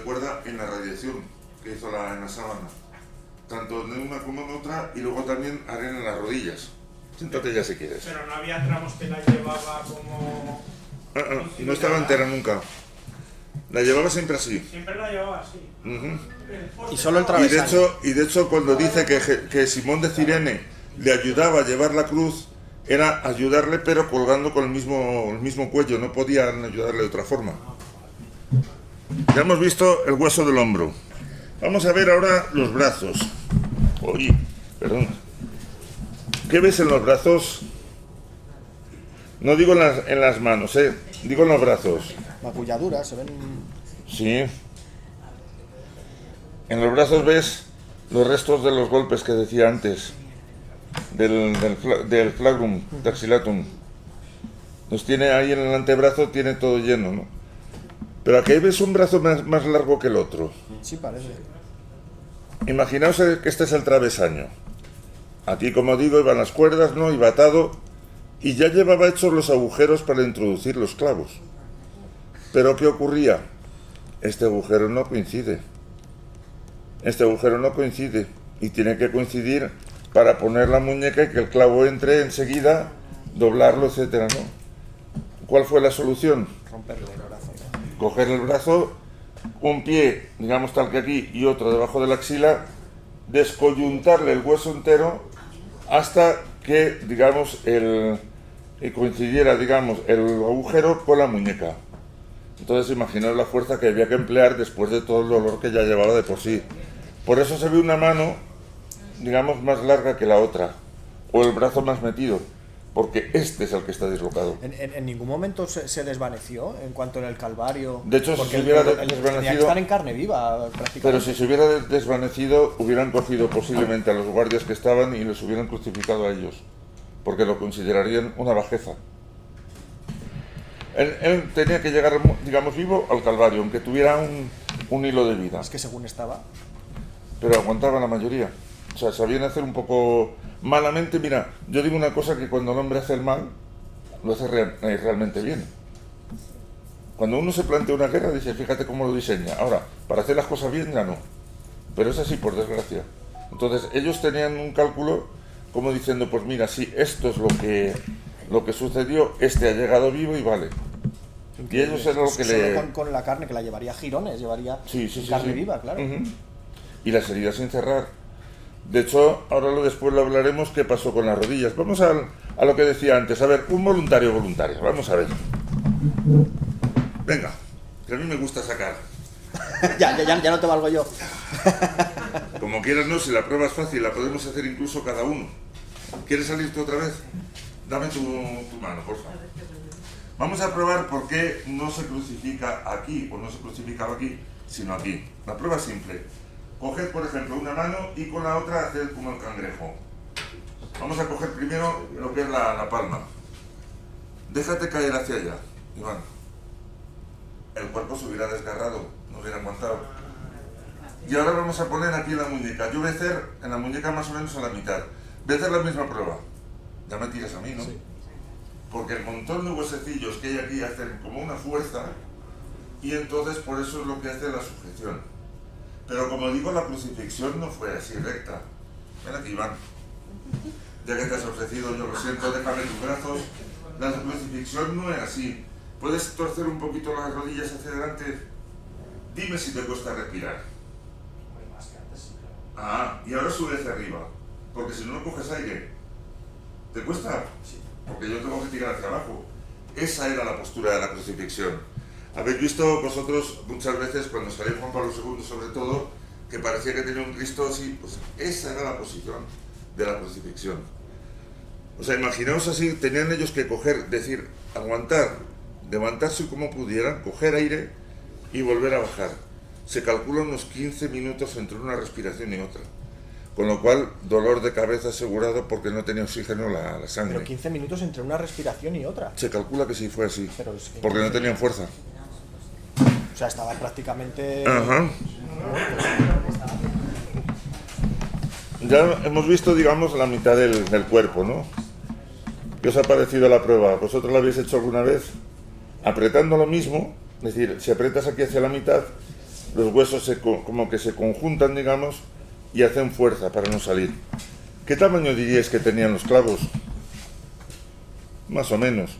cuerda en la radiación que hizo en la sábana. Tanto en una como en otra, y luego también arena en las rodillas. Siéntate ya si quieres. Pero no había tramos que la llevaba como... No estaba entera nunca. La llevaba siempre así. Siempre la llevaba así. Y solo el Y travesaño. de hecho, cuando dice que Simón de Cirene le ayudaba a llevar la cruz, era ayudarle pero colgando con el mismo cuello, no podían ayudarle de otra forma. Ya hemos visto el hueso del hombro. Vamos a ver ahora los brazos. Uy, perdón. ¿Qué ves en los brazos? No digo en las manos, digo en los brazos. Magulladuras, se ven... Sí. En los brazos ves los restos de los golpes que decía antes. Del flagrum, taxilatum. Los tiene ahí en el antebrazo, tiene todo lleno, ¿no? Pero aquí ves un brazo más largo que el otro. Sí, parece. Imaginaos que este es el travesaño. Aquí, como digo, iban las cuerdas, ¿no? Iba atado y ya llevaba hechos los agujeros para introducir los clavos. Pero ¿qué ocurría? Este agujero no coincide. Y tiene que coincidir para poner la muñeca y que el clavo entre enseguida, doblarlo, etcétera, ¿no? ¿Cuál fue la solución? Romperle el brazo. Coger el brazo, un pie, digamos tal que aquí, y otro debajo de la axila, descoyuntarle el hueso entero hasta que, digamos, coincidiera, digamos, el agujero con la muñeca. Entonces imaginaos la fuerza que había que emplear después de todo el dolor que ya llevaba de por sí. Por eso se ve una mano, digamos, más larga que la otra, o el brazo más metido, porque este es el que está dislocado. En ningún momento se desvaneció en cuanto en el Calvario. De hecho, porque si se hubiera tenía que desvanecido... estar en carne viva, prácticamente. Pero si se hubiera desvanecido, hubieran cogido posiblemente a los guardias que estaban y les hubieran crucificado a ellos, porque lo considerarían una bajeza. Él tenía que llegar, digamos, vivo al Calvario, aunque tuviera un hilo de vida. Es que según estaba... Pero aguantaba la mayoría. O sea, sabían hacer un poco malamente. Mira, yo digo una cosa, que cuando el hombre hace el mal, lo hace realmente bien. Cuando uno se plantea una guerra, dice, fíjate cómo lo diseña. Ahora, para hacer las cosas bien ya no. Pero es así, por desgracia. Entonces, ellos tenían un cálculo como diciendo, pues mira, sí, esto es lo que sucedió, este ha llegado vivo y vale. Y ellos eran lo que Solo con la carne, que la llevaría a jirones, llevaría carne viva, claro. Y las heridas sin cerrar. De hecho, ahora después lo hablaremos, qué pasó con las rodillas. Vamos a lo que decía antes. A ver, un voluntario, vamos a ver. Venga, que a mí me gusta sacar. ya no te valgo yo. Como quieras, no, si la prueba es fácil, la podemos hacer incluso cada uno. ¿Quieres salir tú otra vez? Dame tu mano, por favor. Vamos a probar por qué no se crucifica aquí, o no se crucificaba aquí, sino aquí. La prueba es simple. Coged, por ejemplo, una mano y con la otra haced como el cangrejo. Vamos a coger primero lo que es la palma. Déjate caer hacia allá, Iván. El cuerpo se hubiera desgarrado, no hubiera aguantado. Y ahora vamos a poner aquí la muñeca. Yo voy a hacer en la muñeca más o menos a la mitad. Voy a hacer la misma prueba. Ya me tiras a mí, ¿no? Sí. Porque el montón de huesecillos que hay aquí hacen como una fuerza y entonces por eso es lo que hace la sujeción. Pero como digo, la crucifixión no fue así recta. Ven aquí, Iván. Ya que te has ofrecido, yo lo siento, déjame tus brazos. La crucifixión no es así. ¿Puedes torcer un poquito las rodillas hacia adelante? Dime si te cuesta respirar. Ah, y ahora sube hacia arriba. Porque si no coges aire. ¿Te cuesta? Sí. Porque yo tengo que tirar hacia abajo. Esa era la postura de la crucifixión. Habéis visto vosotros muchas veces cuando salió Juan Pablo II, sobre todo, que parecía que tenía un Cristo así, pues esa era la posición de la crucifixión. O sea, imaginaos así, tenían ellos que coger, decir, aguantar, levantarse como pudieran, coger aire y volver a bajar. Se calcula unos 15 minutos entre una respiración y otra. Con lo cual, dolor de cabeza asegurado porque no tenía oxígeno la sangre. Pero 15 minutos entre una respiración y otra. Se calcula que sí fue así, pero es que porque no tenían fuerza. O sea, estaba prácticamente... Ajá. Ya hemos visto, digamos, la mitad del cuerpo, ¿no? ¿Qué os ha parecido la prueba? ¿Vosotros la habéis hecho alguna vez? Apretando lo mismo, es decir, si aprietas aquí hacia la mitad, los huesos como que se conjuntan, digamos, y hacen fuerza para no salir. ¿Qué tamaño diríais que tenían los clavos? Más o menos.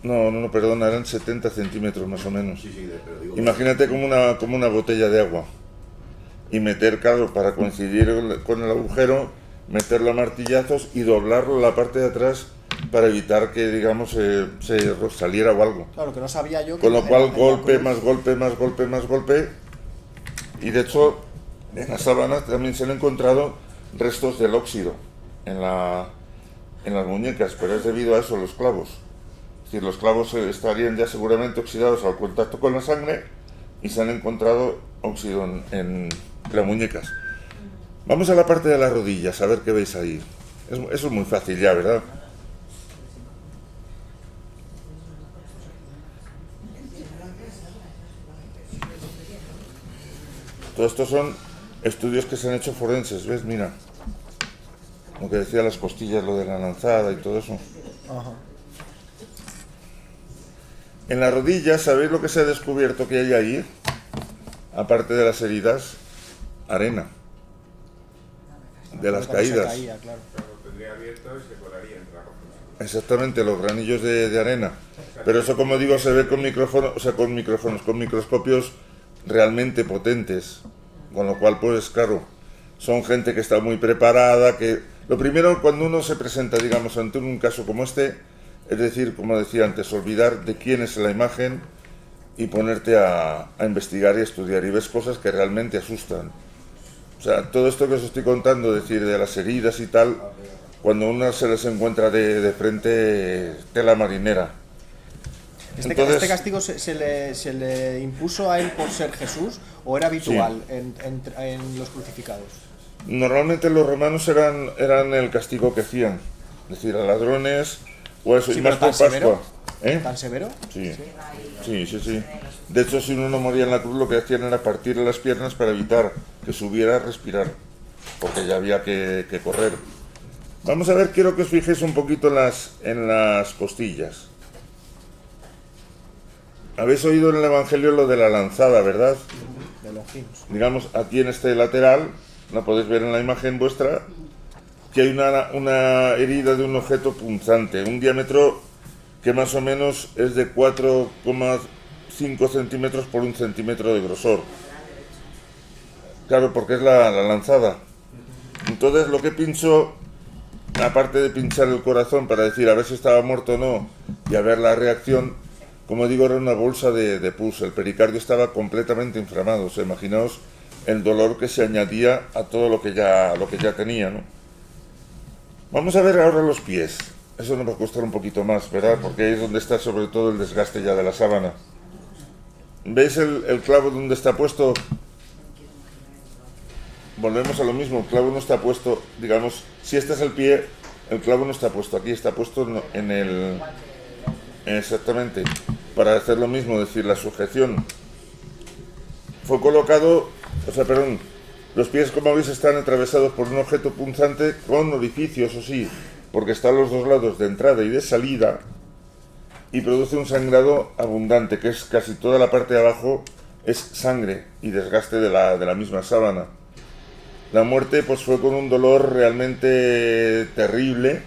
No, perdona, eran 70 centímetros más o menos. Imagínate como una botella de agua. Y meter, claro, para coincidir con el agujero, meterlo a martillazos y doblarlo la parte de atrás para evitar que, digamos, se saliera o algo. Claro, que no sabía yo. Con lo cual, golpe, más golpe, más golpe, más golpe. Y de hecho, en las sábanas también se han encontrado restos del óxido en las muñecas, pero es debido a eso, los clavos. Es decir, los clavos estarían ya seguramente oxidados al contacto con la sangre y se han encontrado óxido en las muñecas. Vamos a la parte de las rodillas, a ver qué veis ahí. Eso es muy fácil ya, ¿verdad? Todo esto son estudios que se han hecho forenses, ¿ves? Mira, lo que decía las costillas, lo de la lanzada y todo eso. Ajá. En la rodilla, ¿sabéis lo que se ha descubierto que hay ahí? Aparte de las heridas, arena. De las caídas. Claro, lo tendría abierto y se colaría entre la costura. Exactamente, los granillos de arena. Pero eso, como digo, se ve con con microscopios realmente potentes. Con lo cual, pues claro, son gente que está muy preparada, que... Lo primero, cuando uno se presenta, digamos, ante un caso como este, es decir, como decía antes, olvidar de quién es la imagen y ponerte a investigar y estudiar, y ves cosas que realmente asustan. O sea, todo esto que os estoy contando, decir, de las heridas y tal, cuando uno se les encuentra de frente, tela marinera. ¿Este castigo se le impuso a él por ser Jesús o era habitual en los crucificados? Normalmente los romanos eran el castigo que hacían, es decir, a ladrones o eso, y más por Pascua. ¿Tan severo? Sí. De hecho, si uno no moría en la cruz, lo que hacían era partirle las piernas para evitar que subiera a respirar, porque ya había que correr. Vamos a ver, quiero que os fijéis un poquito en las costillas. Habéis oído en el Evangelio lo de la lanzada, ¿verdad? De Longinos. Digamos, aquí en este lateral, la podéis ver en la imagen vuestra, que hay una herida de un objeto punzante, un diámetro que más o menos es de 4,5 centímetros por 1 centímetro de grosor. Claro, porque es la lanzada. Entonces lo que pinchó, aparte de pinchar el corazón para decir a ver si estaba muerto o no y a ver la reacción, como digo, era una bolsa de pus. El pericardio estaba completamente inflamado. O sea, imaginaos el dolor que se añadía a todo lo que ya tenía, ¿no? Vamos a ver ahora los pies. Eso nos va a costar un poquito más, ¿verdad? Porque ahí es donde está sobre todo el desgaste ya de la sábana. ¿Veis el clavo donde está puesto? Volvemos a lo mismo, el clavo no está puesto, digamos, si este es el pie, el clavo no está puesto aquí, está puesto en el... Exactamente, para hacer lo mismo, decir, la sujeción. Fue colocado, los pies, como veis, están atravesados por un objeto punzante con orificios, o sí, porque está a los dos lados de entrada y de salida, y produce un sangrado abundante, que es casi toda la parte de abajo, es sangre y desgaste de la misma sábana. La muerte pues fue con un dolor realmente terrible.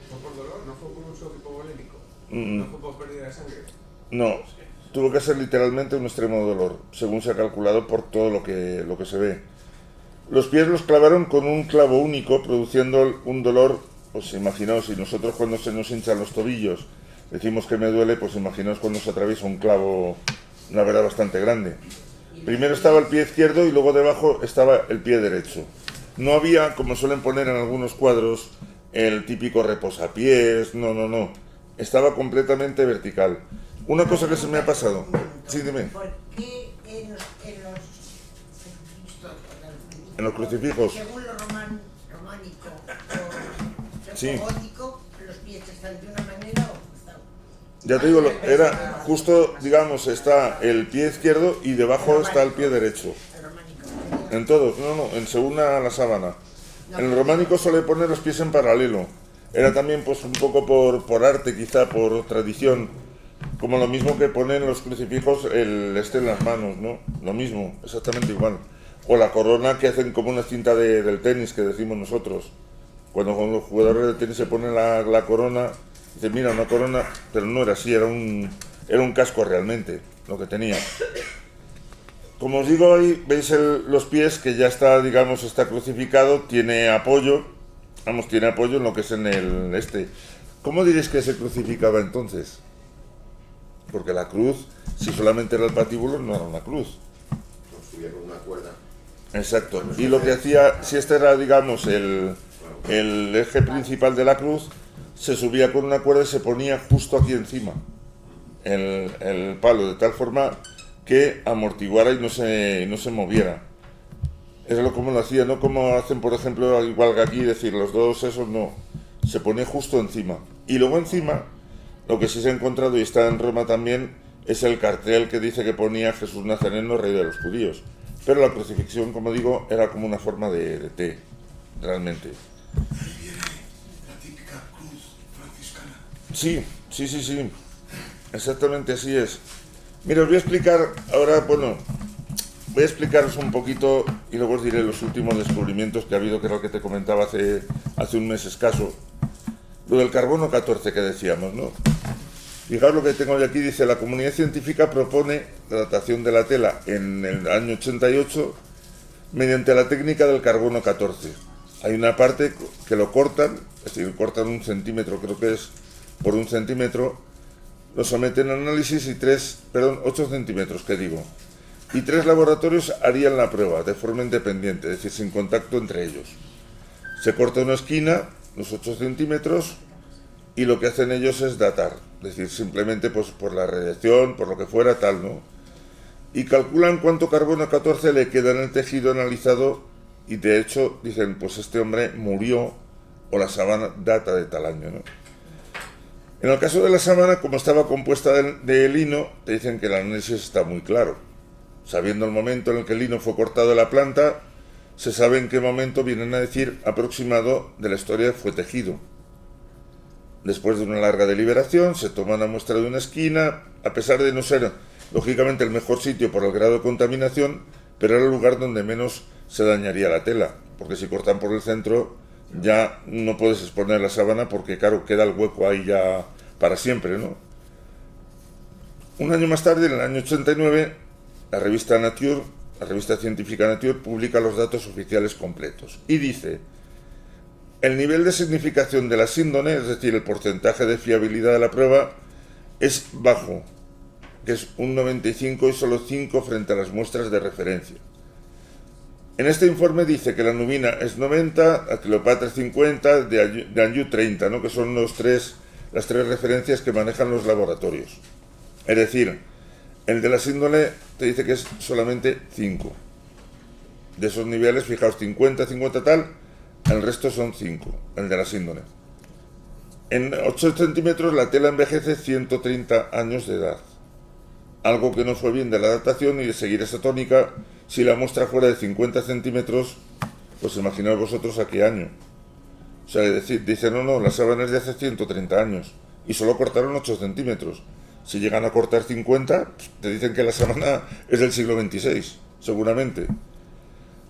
¿Fue por dolor? ¿No fue por un shock hipovolémico? ¿No fue por pérdida de sangre? No, tuvo que ser literalmente un extremo dolor, según se ha calculado por todo lo que se ve. Los pies los clavaron con un clavo único, produciendo un dolor, pues imaginaos, si nosotros cuando se nos hinchan los tobillos decimos que me duele, pues imaginaos cuando se atraviesa un clavo, una verdad bastante grande. Primero estaba el pie izquierdo y luego debajo estaba el pie derecho. No había, como suelen poner en algunos cuadros, el típico reposapiés, no. Estaba completamente vertical. Una cosa que se me ha pasado. Sí, dime. ¿Por qué En los crucifijos. Según lo románico o Sí. gótico, los pies están de una manera o están... Ya te digo, era justo, digamos, está el pie izquierdo y debajo está el pie derecho. El románico. En todos, en según a la sábana. En el románico suele poner los pies en paralelo. Era también pues un poco por arte, quizá, por tradición. Como lo mismo que ponen los crucifijos en las manos, ¿no? Lo mismo, exactamente igual. O la corona que hacen como una cinta del tenis, que decimos nosotros. Cuando los jugadores de tenis se ponen la corona, dicen, mira, una corona, pero no era así, era un casco realmente, lo que tenía. Como os digo, ahí veis los pies, que ya está, digamos, está crucificado, tiene apoyo en lo que es en el este. ¿Cómo diréis que se crucificaba entonces? Porque la cruz, si solamente era el patíbulo, no era una cruz. Lo subía con una cuerda. Exacto. Y lo que hacía, si este era, digamos, el eje principal de la cruz, se subía con una cuerda y se ponía justo aquí encima el palo, de tal forma que amortiguara y no se moviera. Es como lo hacía, no como hacen, por ejemplo, igual que aquí, decir, los dos esos no. Se pone justo encima. Y luego encima, lo que sí se ha encontrado, y está en Roma también, es el cartel que dice que ponía Jesús Nazareno, rey de los judíos. Pero la crucifixión, como digo, era como una forma de T, realmente. La típica cruz franciscana. Sí. Exactamente así es. Mira, os voy a explicar ahora, voy a explicaros un poquito y luego os diré los últimos descubrimientos que ha habido, que era lo que te comentaba hace un mes escaso. Lo del carbono 14 que decíamos, ¿no? Fijaos lo que tengo de aquí, dice, la comunidad científica propone la datación de la tela en el año 88 mediante la técnica del carbono 14. Hay una parte que lo cortan, es decir, cortan 1 centímetro, creo que es por 1 centímetro, lo someten a análisis 8 centímetros, que digo. Y 3 laboratorios harían la prueba de forma independiente, es decir, sin contacto entre ellos. Se corta una esquina, los 8 centímetros, y lo que hacen ellos es datar, es decir, simplemente pues por la radiación, por lo que fuera, tal, ¿no? Y calculan cuánto carbono 14 le queda en el tejido analizado, y de hecho dicen, pues este hombre murió, o la sábana data de tal año, ¿no? En el caso de la sábana, como estaba compuesta de lino, te dicen que el análisis está muy claro. Sabiendo el momento en el que el lino fue cortado de la planta, se sabe en qué momento, vienen a decir, aproximado de la historia fue tejido. Después de una larga deliberación, se toma una muestra de una esquina, a pesar de no ser, lógicamente, el mejor sitio por el grado de contaminación, pero era el lugar donde menos se dañaría la tela, porque si cortan por el centro ya no puedes exponer la sábana porque, claro, queda el hueco ahí ya para siempre, ¿no? Un año más tarde, en el año 89, la revista Nature, la revista científica Nature, publica los datos oficiales completos y dice: el nivel de significación de la síndone, es decir, el porcentaje de fiabilidad de la prueba, es bajo, que es un 95 y solo 5 frente a las muestras de referencia. En este informe dice que la Nubina es 90, la Cleopatra 50, de Anjou 30, ¿no? Que son las tres referencias que manejan los laboratorios. Es decir, el de la síndone te dice que es solamente 5. De esos niveles, fijaos, 50, 50 tal, el resto son 5, el de la síndone. En 8 centímetros la tela envejece 130 años de edad. Algo que no fue bien de la datación y de seguir esa tónica. Si la muestra fuera de 50 centímetros, pues imaginaos vosotros a qué año. O sea, dicen, no, la sábana es de hace 130 años y solo cortaron 8 centímetros. Si llegan a cortar 50, te dicen que la sábana es del siglo XXVI, seguramente.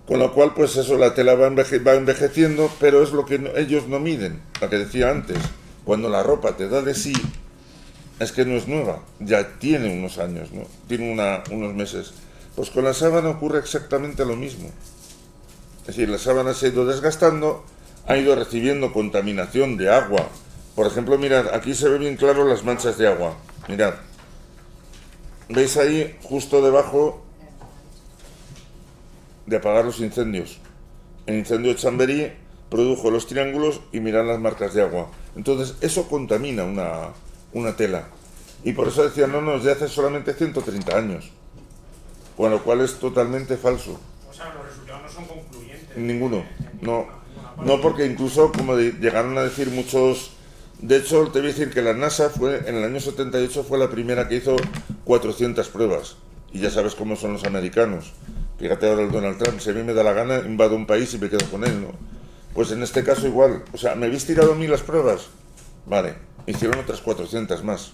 Con lo cual, pues eso, la tela va envejeciendo, pero es lo que ellos no miden, lo que decía antes. Cuando la ropa te da de sí, es que no es nueva, ya tiene unos años, ¿no? Tiene unos meses. Pues con la sábana ocurre exactamente lo mismo. Es decir, la sábana se ha ido desgastando, ha ido recibiendo contaminación de agua. Por ejemplo, mirad, aquí se ve bien claro las manchas de agua. Mirad. ¿Veis ahí, justo debajo de apagar los incendios? El incendio de Chamberí produjo los triángulos y mirad las marcas de agua. Entonces, eso contamina una tela. Y por eso decían, no, es de hace solamente 130 años. Con lo cual es totalmente falso. O sea, los resultados no son concluyentes. Ninguno. No, porque incluso, como llegaron a decir muchos... De hecho, te voy a decir que la NASA en el año 78 fue la primera que hizo 400 pruebas. Y ya sabes cómo son los americanos. Fíjate ahora el Donald Trump, si a mí me da la gana, invado un país y me quedo con él, ¿no? Pues en este caso igual. O sea, ¿me habéis tirado a mí las pruebas? Vale, hicieron otras 400 más.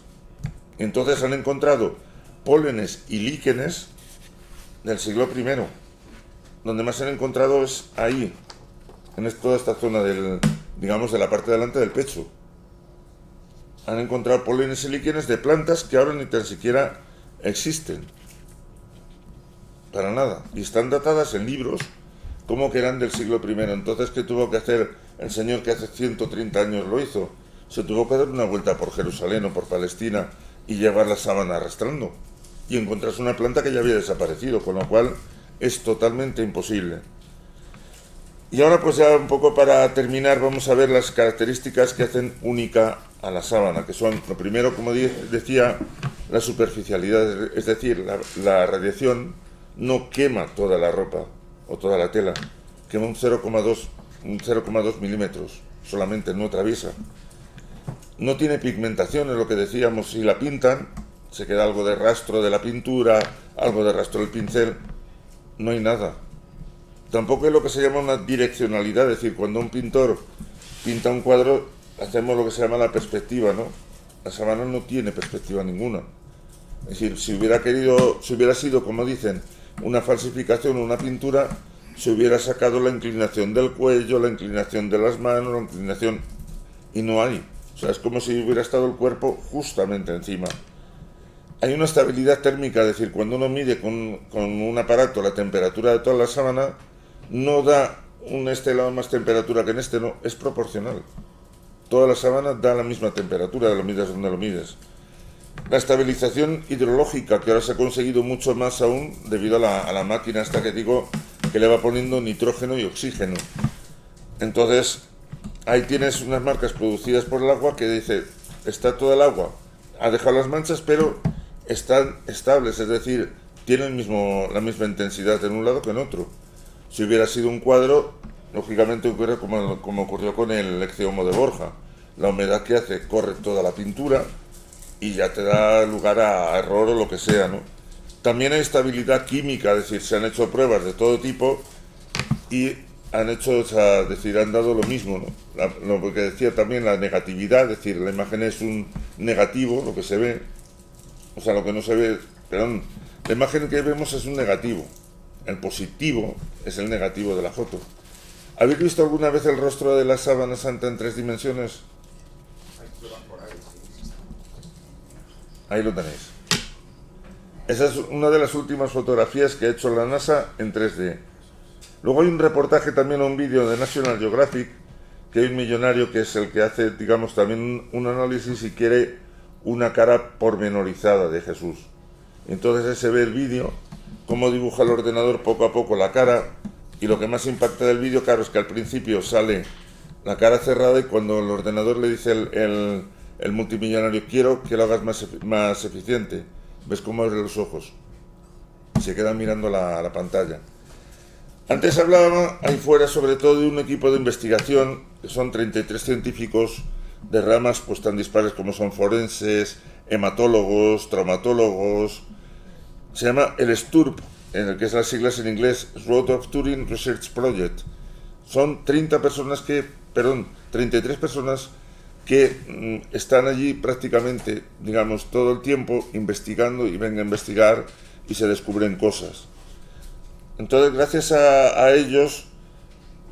Y entonces han encontrado pólenes y líquenes del siglo I. Donde más han encontrado es ahí, en toda esta zona digamos, de la parte de delante del pecho. Han encontrado pólenes y líquenes de plantas que ahora ni tan siquiera existen. Para nada. Y están datadas en libros como que eran del siglo I. Entonces, ¿qué tuvo que hacer el señor que hace 130 años lo hizo? Se tuvo que dar una vuelta por Jerusalén o por Palestina y llevar la sábana arrastrando. Y encontrarse una planta que ya había desaparecido, con lo cual es totalmente imposible. Y ahora, pues ya un poco para terminar, vamos a ver las características que hacen única a la sábana, que son, lo primero, como decía, la superficialidad, es decir, la radiación no quema toda la ropa o toda la tela, quema un 0,2 milímetros, solamente no atraviesa. No tiene pigmentación, es lo que decíamos, si la pintan, se queda algo de rastro de la pintura, algo de rastro del pincel, no hay nada. Tampoco es lo que se llama una direccionalidad, es decir, cuando un pintor pinta un cuadro, hacemos lo que se llama la perspectiva, ¿no? La sábana no tiene perspectiva ninguna. Es decir, si hubiera sido, como dicen, una falsificación o una pintura, se hubiera sacado la inclinación del cuello, la inclinación de las manos, la inclinación... Y no hay. O sea, es como si hubiera estado el cuerpo justamente encima. Hay una estabilidad térmica, es decir, cuando uno mide con un aparato la temperatura de toda la sábana, no da un lado más temperatura que en este, no, es proporcional. Toda la sábana da la misma temperatura, lo mides donde lo mides. La estabilización hidrológica, que ahora se ha conseguido mucho más aún, debido a la máquina esta que digo, que le va poniendo nitrógeno y oxígeno. Entonces, ahí tienes unas marcas producidas por el agua que dice, está todo el agua, ha dejado las manchas, pero están estables, es decir, tienen la misma intensidad en un lado que en otro. Si hubiera sido un cuadro, lógicamente ocurre como ocurrió con el Ecce Homo de Borja. La humedad que hace corre toda la pintura y ya te da lugar a error o lo que sea, ¿no? También hay estabilidad química, es decir, se han hecho pruebas de todo tipo y han hecho, o sea, decir, han dado lo mismo, ¿no? Lo que decía también, la negatividad, es decir, la imagen es un negativo, lo que se ve, o sea, lo que no se ve, perdón, la imagen que vemos es un negativo, el positivo es el negativo de la foto. ¿Habéis visto alguna vez el rostro de la sábana santa en 3 dimensiones? Ahí lo tenéis. Esa es una de las últimas fotografías que ha hecho la NASA en 3D. Luego hay un reportaje también, un vídeo de National Geographic, que hay un millonario que es el que hace, digamos, también un análisis y quiere una cara pormenorizada de Jesús. Entonces ahí se ve el vídeo, cómo dibuja el ordenador poco a poco la cara, y lo que más impacta del vídeo, claro, es que al principio sale la cara cerrada y cuando el ordenador le dice el multimillonario, quiero que lo hagas más eficiente, ves cómo abre los ojos, se queda mirando la pantalla. Antes hablaba ahí fuera sobre todo de un equipo de investigación, que son 33 científicos de ramas pues tan dispares como son forenses, hematólogos, traumatólogos. Se llama el STURP, en el que es las siglas en inglés, Road of Turing Research Project. Son 33 personas que están allí prácticamente, digamos, todo el tiempo investigando y ven a investigar y se descubren cosas. Entonces, gracias a ellos,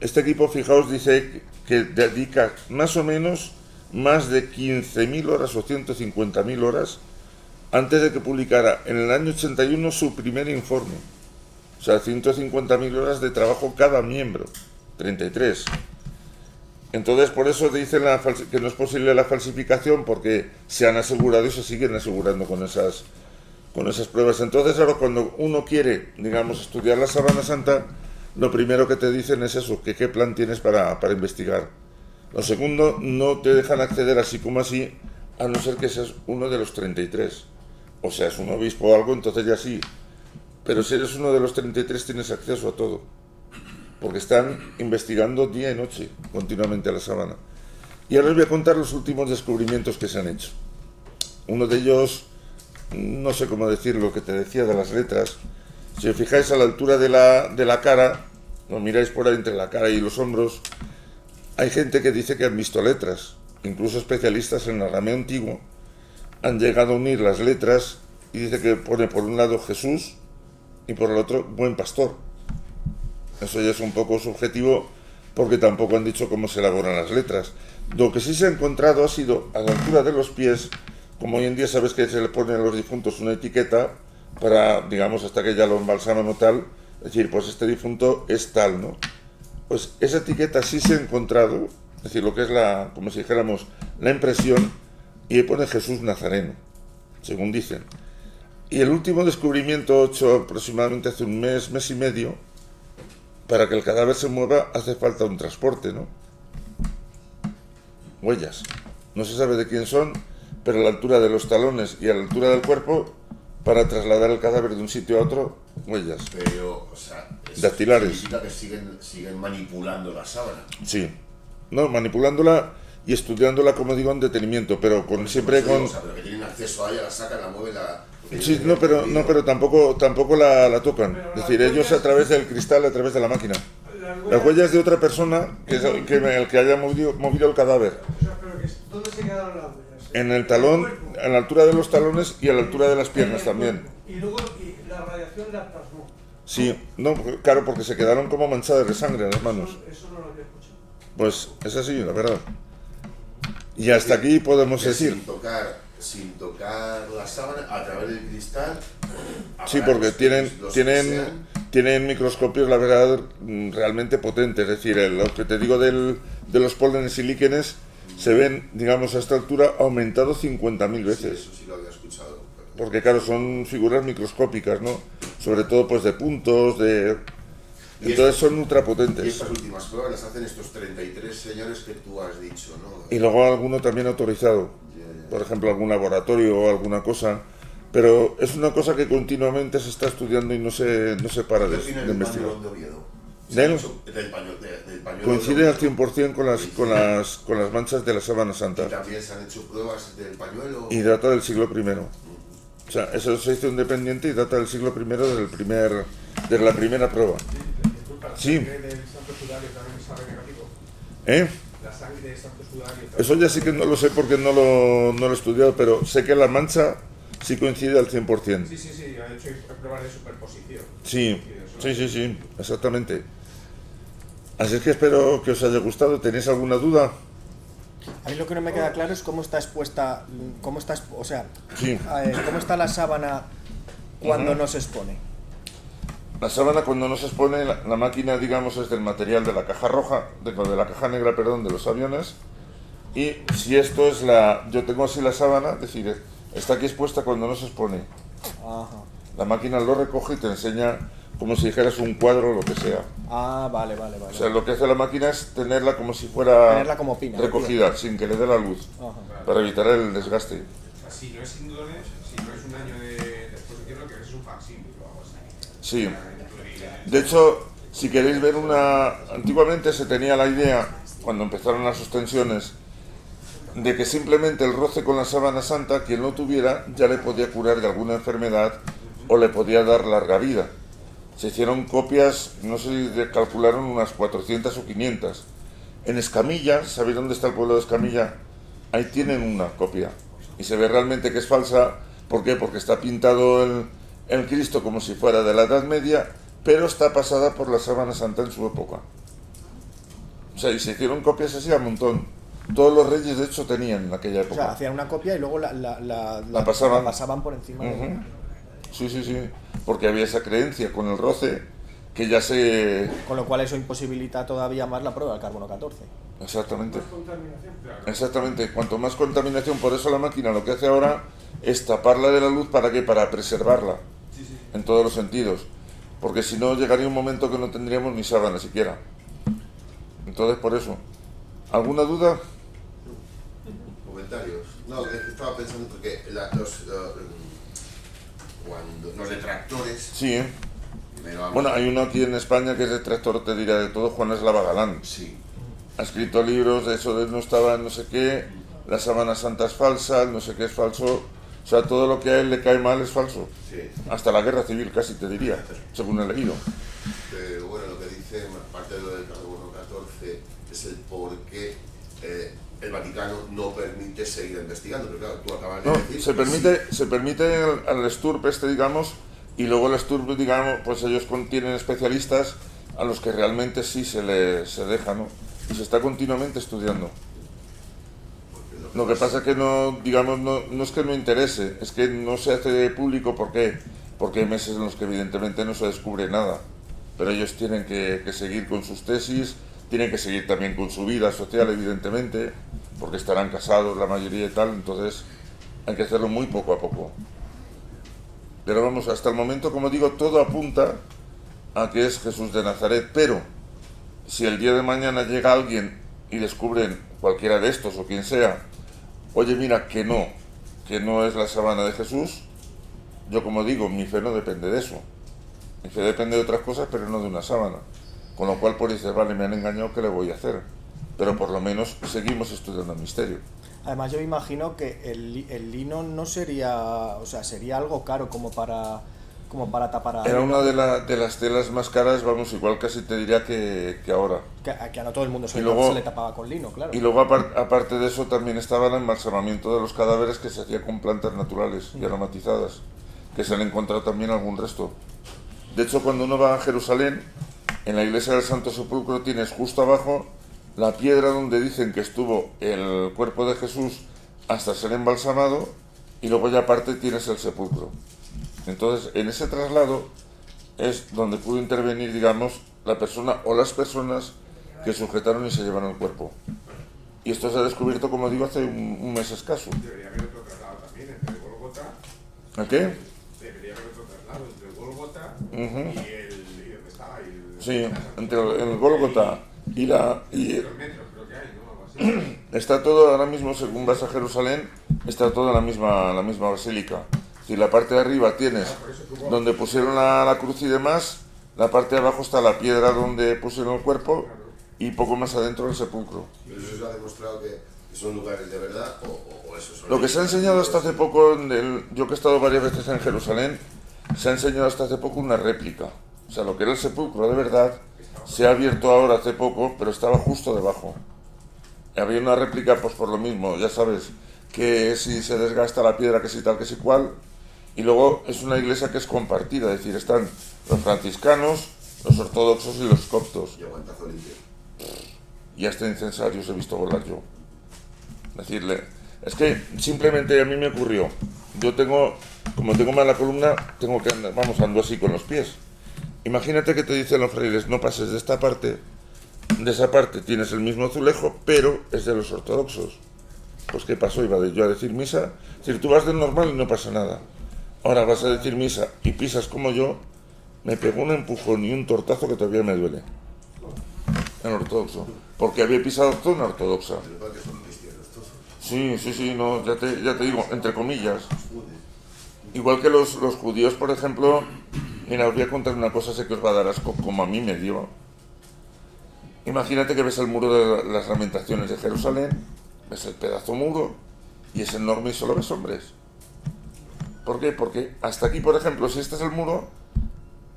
este equipo, fijaos, dice que dedica más o menos más de 15.000 horas o 150.000 horas antes de que publicara en el año 81 su primer informe. O sea, 150.000 horas de trabajo cada miembro, 33. Entonces, por eso dicen que no es posible la falsificación, porque se han asegurado y se siguen asegurando con esas pruebas. Entonces, ahora cuando uno quiere, digamos, estudiar la sábana santa, lo primero que te dicen es eso, que qué plan tienes para investigar. Lo segundo, no te dejan acceder así como así, a no ser que seas uno de los 33. O sea, es un obispo o algo, entonces ya sí. Pero si eres uno de los 33 tienes acceso a todo. Porque están investigando día y noche continuamente a la sábana. Y ahora os voy a contar los últimos descubrimientos que se han hecho. Uno de ellos, no sé cómo decir lo que te decía de las letras. Si os fijáis a la altura de la cara, lo miráis por ahí entre la cara y los hombros, hay gente que dice que han visto letras. Incluso especialistas en el arameo antiguo han llegado a unir las letras y dice que pone por un lado Jesús y por el otro buen pastor. Eso ya es un poco subjetivo porque tampoco han dicho cómo se elaboran las letras. Lo que sí se ha encontrado ha sido a la altura de los pies, como hoy en día sabes que se le pone a los difuntos una etiqueta para, digamos, hasta que ya lo embalsaman o tal, decir, pues este difunto es tal, ¿no? Pues esa etiqueta sí se ha encontrado, es decir, lo que es como si dijéramos, la impresión, y ahí pone Jesús Nazareno, según dicen. Y el último descubrimiento hecho aproximadamente hace un mes y medio, para que el cadáver se mueva hace falta un transporte, ¿no? Huellas. No se sabe de quién son, pero a la altura de los talones y a la altura del cuerpo, para trasladar el cadáver de un sitio a otro, huellas. Pero, o sea, eso dactilares. significa que siguen manipulando la sábana. Sí. No, manipulándola y estudiándola, como digo, en detenimiento, pero siempre Pues, con... o sea, pero que tienen acceso a ella, la sacan, la mueven, Sí, no, pero tampoco la tocan. Es decir, ellos a través del cristal, a través de la máquina. Las huellas de otra persona, que es el que haya movido el cadáver. O sea, pero que ¿dónde se quedaron las huellas? En el talón, a la altura de los talones y a la altura de las piernas también. Y luego la radiación las plasmó. Sí, no, claro, porque se quedaron como manchadas de sangre en las manos. Eso no lo había escuchado. Pues es así, la verdad. Y hasta aquí podemos decir. Sin tocar la sábana, a través del cristal. Sí, porque tienen microscopios, la verdad, realmente potentes. Es decir, lo que te digo de los pólenes y líquenes se ven, digamos, a esta altura aumentados 50.000 veces. Sí, eso sí lo había escuchado. Porque, claro, son figuras microscópicas, ¿no? Sobre todo, pues, de puntos, Entonces son ultrapotentes. Y estas últimas pruebas las hacen estos 33 señores que tú has dicho, ¿no? Y luego alguno también autorizado. Por ejemplo, algún laboratorio o alguna cosa. Pero es una cosa que continuamente se está estudiando y no se para de investigar. Del pañuelo coincide al 100% con las manchas de la sábana santa. ¿Y también se han hecho pruebas del pañuelo? Y data del siglo I. O sea, eso se hizo independiente y data del siglo I de la primera prueba. Disculpa, Sí. La sangre del santo sudario también es sabe negativo. ¿Eh? La sangre del santo sudario también. Eso ya sí que no lo sé porque no lo he estudiado, pero sé que la mancha sí coincide al 100%. Sí, ha hecho pruebas de superposición. Sí, sí, exactamente. Así es que espero que os haya gustado. ¿Tenéis alguna duda? A mí lo que no me queda claro es cómo está expuesta, o sea, Sí. cómo está la sábana cuando no se expone. La sábana cuando no se expone, la máquina, digamos, es del material de la caja roja, de la caja negra, perdón, de los aviones. Y si esto es yo tengo así la sábana, es decir, está aquí expuesta cuando no se expone. Ajá. La máquina lo recoge y te enseña como si dijeras un cuadro o lo que sea. Ah, vale. O sea, lo que hace la máquina es tenerla como si fuera Tenerla como pina, recogida, sin que le dé la luz, Ajá. para evitar el desgaste. O sea, si no es Indones, si no es un año de exposición, lo que ves es un facsímil o algo así. Sí. De hecho, si queréis ver antiguamente se tenía la idea, cuando empezaron las suspensiones, de que simplemente el roce con la sábana santa, quien lo tuviera, ya le podía curar de alguna enfermedad o le podía dar larga vida. Se hicieron copias, no sé si calcularon unas 400 o 500. En Escamilla, ¿sabéis dónde está el pueblo de Escamilla? Ahí tienen una copia. Y se ve realmente que es falsa. ¿Por qué? Porque está pintado el Cristo como si fuera de la Edad Media, pero está pasada por la sábana santa en su época. O sea, y se hicieron copias así a montón. Todos los reyes, de hecho, tenían en aquella época. O sea, hacían una copia y luego la pasaban. por encima. Uh-huh. Sí. Porque había esa creencia con el roce que ya se... Con lo cual eso imposibilita todavía más la prueba del carbono 14. Exactamente. Más contaminación. Exactamente. Cuanto más contaminación, por eso la máquina lo que hace ahora es taparla de la luz. ¿Para qué? Para preservarla. En todos los sentidos. Porque si no, llegaría un momento que no tendríamos ni sábana siquiera. Entonces, por eso. ¿Alguna duda? Comentarios. No, estaba pensando porque cuando los detractores. Sí, ¿eh? Bueno, hay uno aquí en España que es detractor, te dirá de todo, Juan Eslava Galán. Sí. Ha escrito libros de eso de no estaba no sé qué, la sábana santa es falsa, no sé qué es falso. O sea, todo lo que a él le cae mal es falso. Sí. Hasta la guerra civil casi te diría, según he leído. Pero bueno, lo que dice, aparte de lo del carbono 14, es el por qué el Vaticano no permite seguir investigando. Pero claro, tú acabas de No, decir... se permite al STURP digamos, y luego el STURP, digamos, pues ellos tienen especialistas a los que realmente sí se deja, ¿no? Y se está continuamente estudiando. Lo que pasa es que no, digamos, no es que no interese, es que no se hace público. ¿Por qué? Porque hay meses en los que evidentemente no se descubre nada. Pero ellos tienen que seguir con sus tesis, tienen que seguir también con su vida social, evidentemente, porque estarán casados la mayoría y tal, entonces hay que hacerlo muy poco a poco. Pero vamos, hasta el momento, como digo, todo apunta a que es Jesús de Nazaret, pero si el día de mañana llega alguien y descubren cualquiera de estos o quien sea, oye, mira, que no es la sábana de Jesús, yo como digo, mi fe no depende de eso. Mi fe depende de otras cosas, pero no de una sábana. Con lo cual, pues dices, vale, me han engañado, ¿qué le voy a hacer? Pero por lo menos seguimos estudiando el misterio. Además yo me imagino que el lino no sería, o sea, sería algo caro como para tapar Era una de las telas más caras, vamos, igual casi te diría que ahora. que a no todo el mundo se le tapaba con lino, claro. Y luego aparte de eso también estaba el embalsamamiento de los cadáveres, que se hacía con plantas naturales y aromatizadas, que se han encontrado también algún resto. De hecho, cuando uno va a Jerusalén, en la iglesia del Santo Sepulcro tienes justo abajo la piedra donde dicen que estuvo el cuerpo de Jesús hasta ser embalsamado, y luego ya aparte tienes el sepulcro. Entonces, en ese traslado es donde pudo intervenir, digamos, la persona o las personas que sujetaron y se llevaron el cuerpo. Y esto se ha descubierto, como digo, hace un mes escaso. Debería haber otro traslado también entre el Gólgota. ¿A qué? Debería haber otro traslado entre el Gólgota Uh-huh. y donde estaba. Sí, entre el Gólgota y Los metros creo que hay, ¿no? Algo así. está todo ahora mismo, según vas a Jerusalén, está todo en la misma basílica. Si la parte de arriba tienes donde pusieron la cruz y demás, la parte de abajo está la piedra donde pusieron el cuerpo, y poco más adentro el sepulcro. ¿Pero eso se ha demostrado que son lugares de verdad o eso son... Lo que se ha enseñado hasta hace poco, yo que he estado varias veces en Jerusalén, se ha enseñado hasta hace poco una réplica. O sea, lo que era el sepulcro de verdad Se ha abierto ahora hace poco, pero estaba justo debajo. Había una réplica, pues por lo mismo, ya sabes, que si se desgasta la piedra, que si tal, que si cual. Y luego es una iglesia que es compartida, es decir, están los franciscanos, los ortodoxos y los coptos. Y aguantazo limpio. Y hasta incensarios he visto volar yo. Decirle, es que simplemente a mí me ocurrió. Yo tengo, como tengo mala columna, tengo que andar, vamos, ando así con los pies. Imagínate que te dicen los frailes, no pases de esta parte, de esa parte tienes el mismo azulejo, pero es de los ortodoxos. Pues ¿qué pasó? Iba yo a decir misa. Es decir, tú vas de normal y no pasa nada. Ahora vas a decir misa y pisas como yo, me pegó un empujón y un tortazo que todavía me duele. En ortodoxo. Porque había pisado zona ortodoxa. Pero que son cristianos todos. Sí, no, ya te digo, entre comillas. Igual que los judíos, por ejemplo, mira, os voy a contar una cosa, sé que os va a dar asco, como a mí me dio. Imagínate que ves el muro de las Lamentaciones de Jerusalén, ves el pedazo muro, y es enorme y solo ves hombres. ¿Por qué? Porque hasta aquí, por ejemplo, si este es el muro,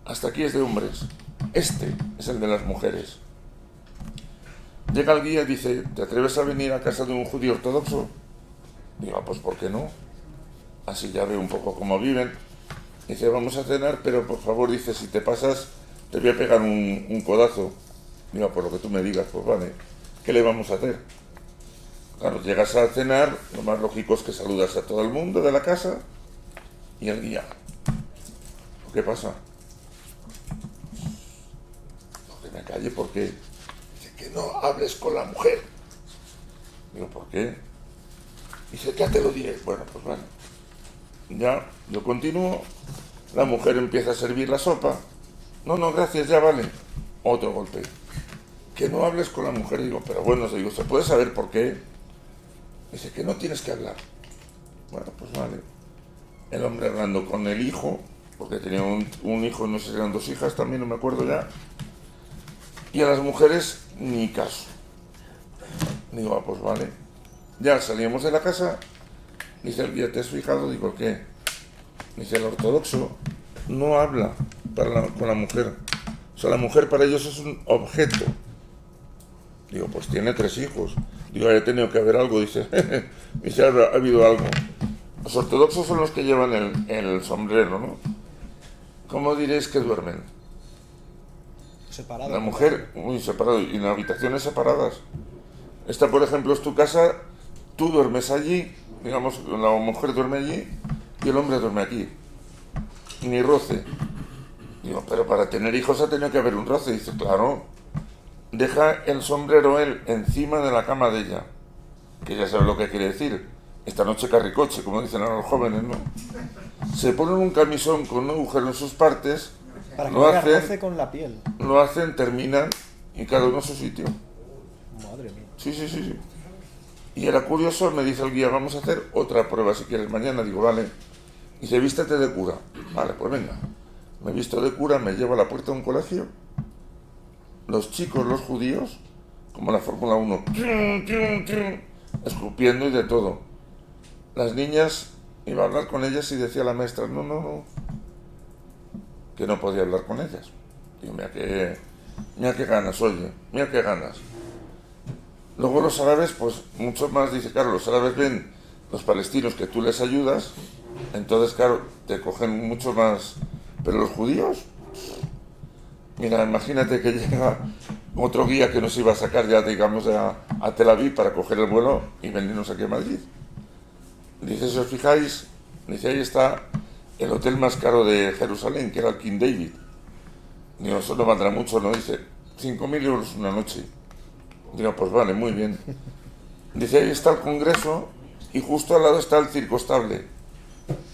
hasta aquí es de hombres. Este es el de las mujeres. Llega el guía y dice, ¿te atreves a venir a casa de un judío ortodoxo? Digo, pues ¿por qué no? Así ya veo un poco cómo viven. Dice, vamos a cenar, pero por favor, dice, si te pasas, te voy a pegar un codazo. Digo, por lo que tú me digas, pues vale, ¿qué le vamos a hacer? Claro, llegas a cenar, lo más lógico es que saludas a todo el mundo de la casa y el guía. ¿Qué pasa? No, que me calle porque dice que no hables con la mujer. Digo, ¿por qué? Dice, ya te lo diré. Bueno, pues vale. Ya, yo continúo, la mujer empieza a servir la sopa. No, gracias, ya vale. Otro golpe. Que no hables con la mujer. Digo, pero bueno, digo, ¿se puede saber por qué? Dice que no tienes que hablar. Bueno, pues vale. El hombre hablando con el hijo, porque tenía un hijo, no sé si eran 2 hijas también, no me acuerdo ya. Y a las mujeres, ni caso. Digo, pues vale. Ya salíamos de la casa. Dice el guía, ¿te has fijado? Digo, ¿qué? Dice, el ortodoxo no habla con la mujer. O sea, la mujer para ellos es un objeto. Digo, pues tiene 3 hijos. Digo, ha tenido que haber algo. Dice, dice, ha habido algo. Los ortodoxos son los que llevan el sombrero, ¿no? ¿Cómo diréis que duermen? Separado. La mujer, muy separado, y en habitaciones separadas. Esta, por ejemplo, es tu casa, tú duermes allí, digamos, la mujer duerme allí y el hombre duerme aquí. Ni roce. Digo, pero para tener hijos ha tenido que haber un roce. Dice, claro, deja el sombrero él encima de la cama de ella, que ya sabe lo que quiere decir. Esta noche carricoche, como dicen ahora los jóvenes, ¿no? Se ponen un camisón con un agujero en sus partes, Para que lo no hacen, roce con la piel. lo hacen, terminan y cada uno a su sitio. Madre mía. Sí. Y era curioso, me dice el guía, vamos a hacer otra prueba si quieres mañana. Digo, vale. Dice, vístete de cura. Vale, pues venga. Me visto de cura, me llevo a la puerta de un colegio. Los chicos, los judíos, como la Fórmula 1, escupiendo y de todo. Las niñas, iba a hablar con ellas y decía la maestra, no, que no podía hablar con ellas. Digo, mira qué ganas, oye, mira qué ganas. Luego los árabes, pues mucho más, dice, claro, los árabes ven los palestinos que tú les ayudas, entonces, claro, te cogen mucho más. Pero los judíos, mira, imagínate que llega otro guía que nos iba a sacar ya, digamos, a Tel Aviv para coger el vuelo y venirnos aquí a Madrid. Dice, si os fijáis, dice, ahí está el hotel más caro de Jerusalén, que era el King David. Digo, eso no valdrá mucho, ¿no? Dice, 5.000 euros una noche. Digo, pues vale, muy bien. Dice, ahí está el Congreso y justo al lado está el circo estable.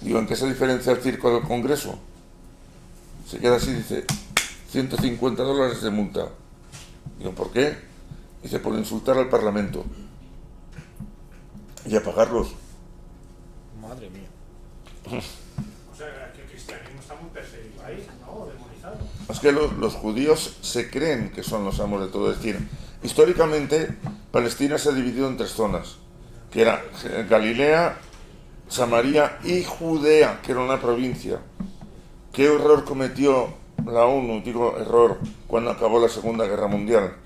Digo, ¿en qué se diferencia el circo del Congreso? Se queda así, dice, $150 de multa. Digo, ¿por qué? Dice, por insultar al Parlamento. Y a pagarlos. Madre mía. O sea, que el cristianismo está muy perseguido ahí, ¿no? Demonizado. Es que los judíos se creen que son los amos de todo. Es decir, históricamente Palestina se ha dividido en 3 zonas, que era Galilea, Samaria y Judea, que era una provincia. ¿Qué error cometió la ONU, digo error, cuando acabó la Segunda Guerra Mundial.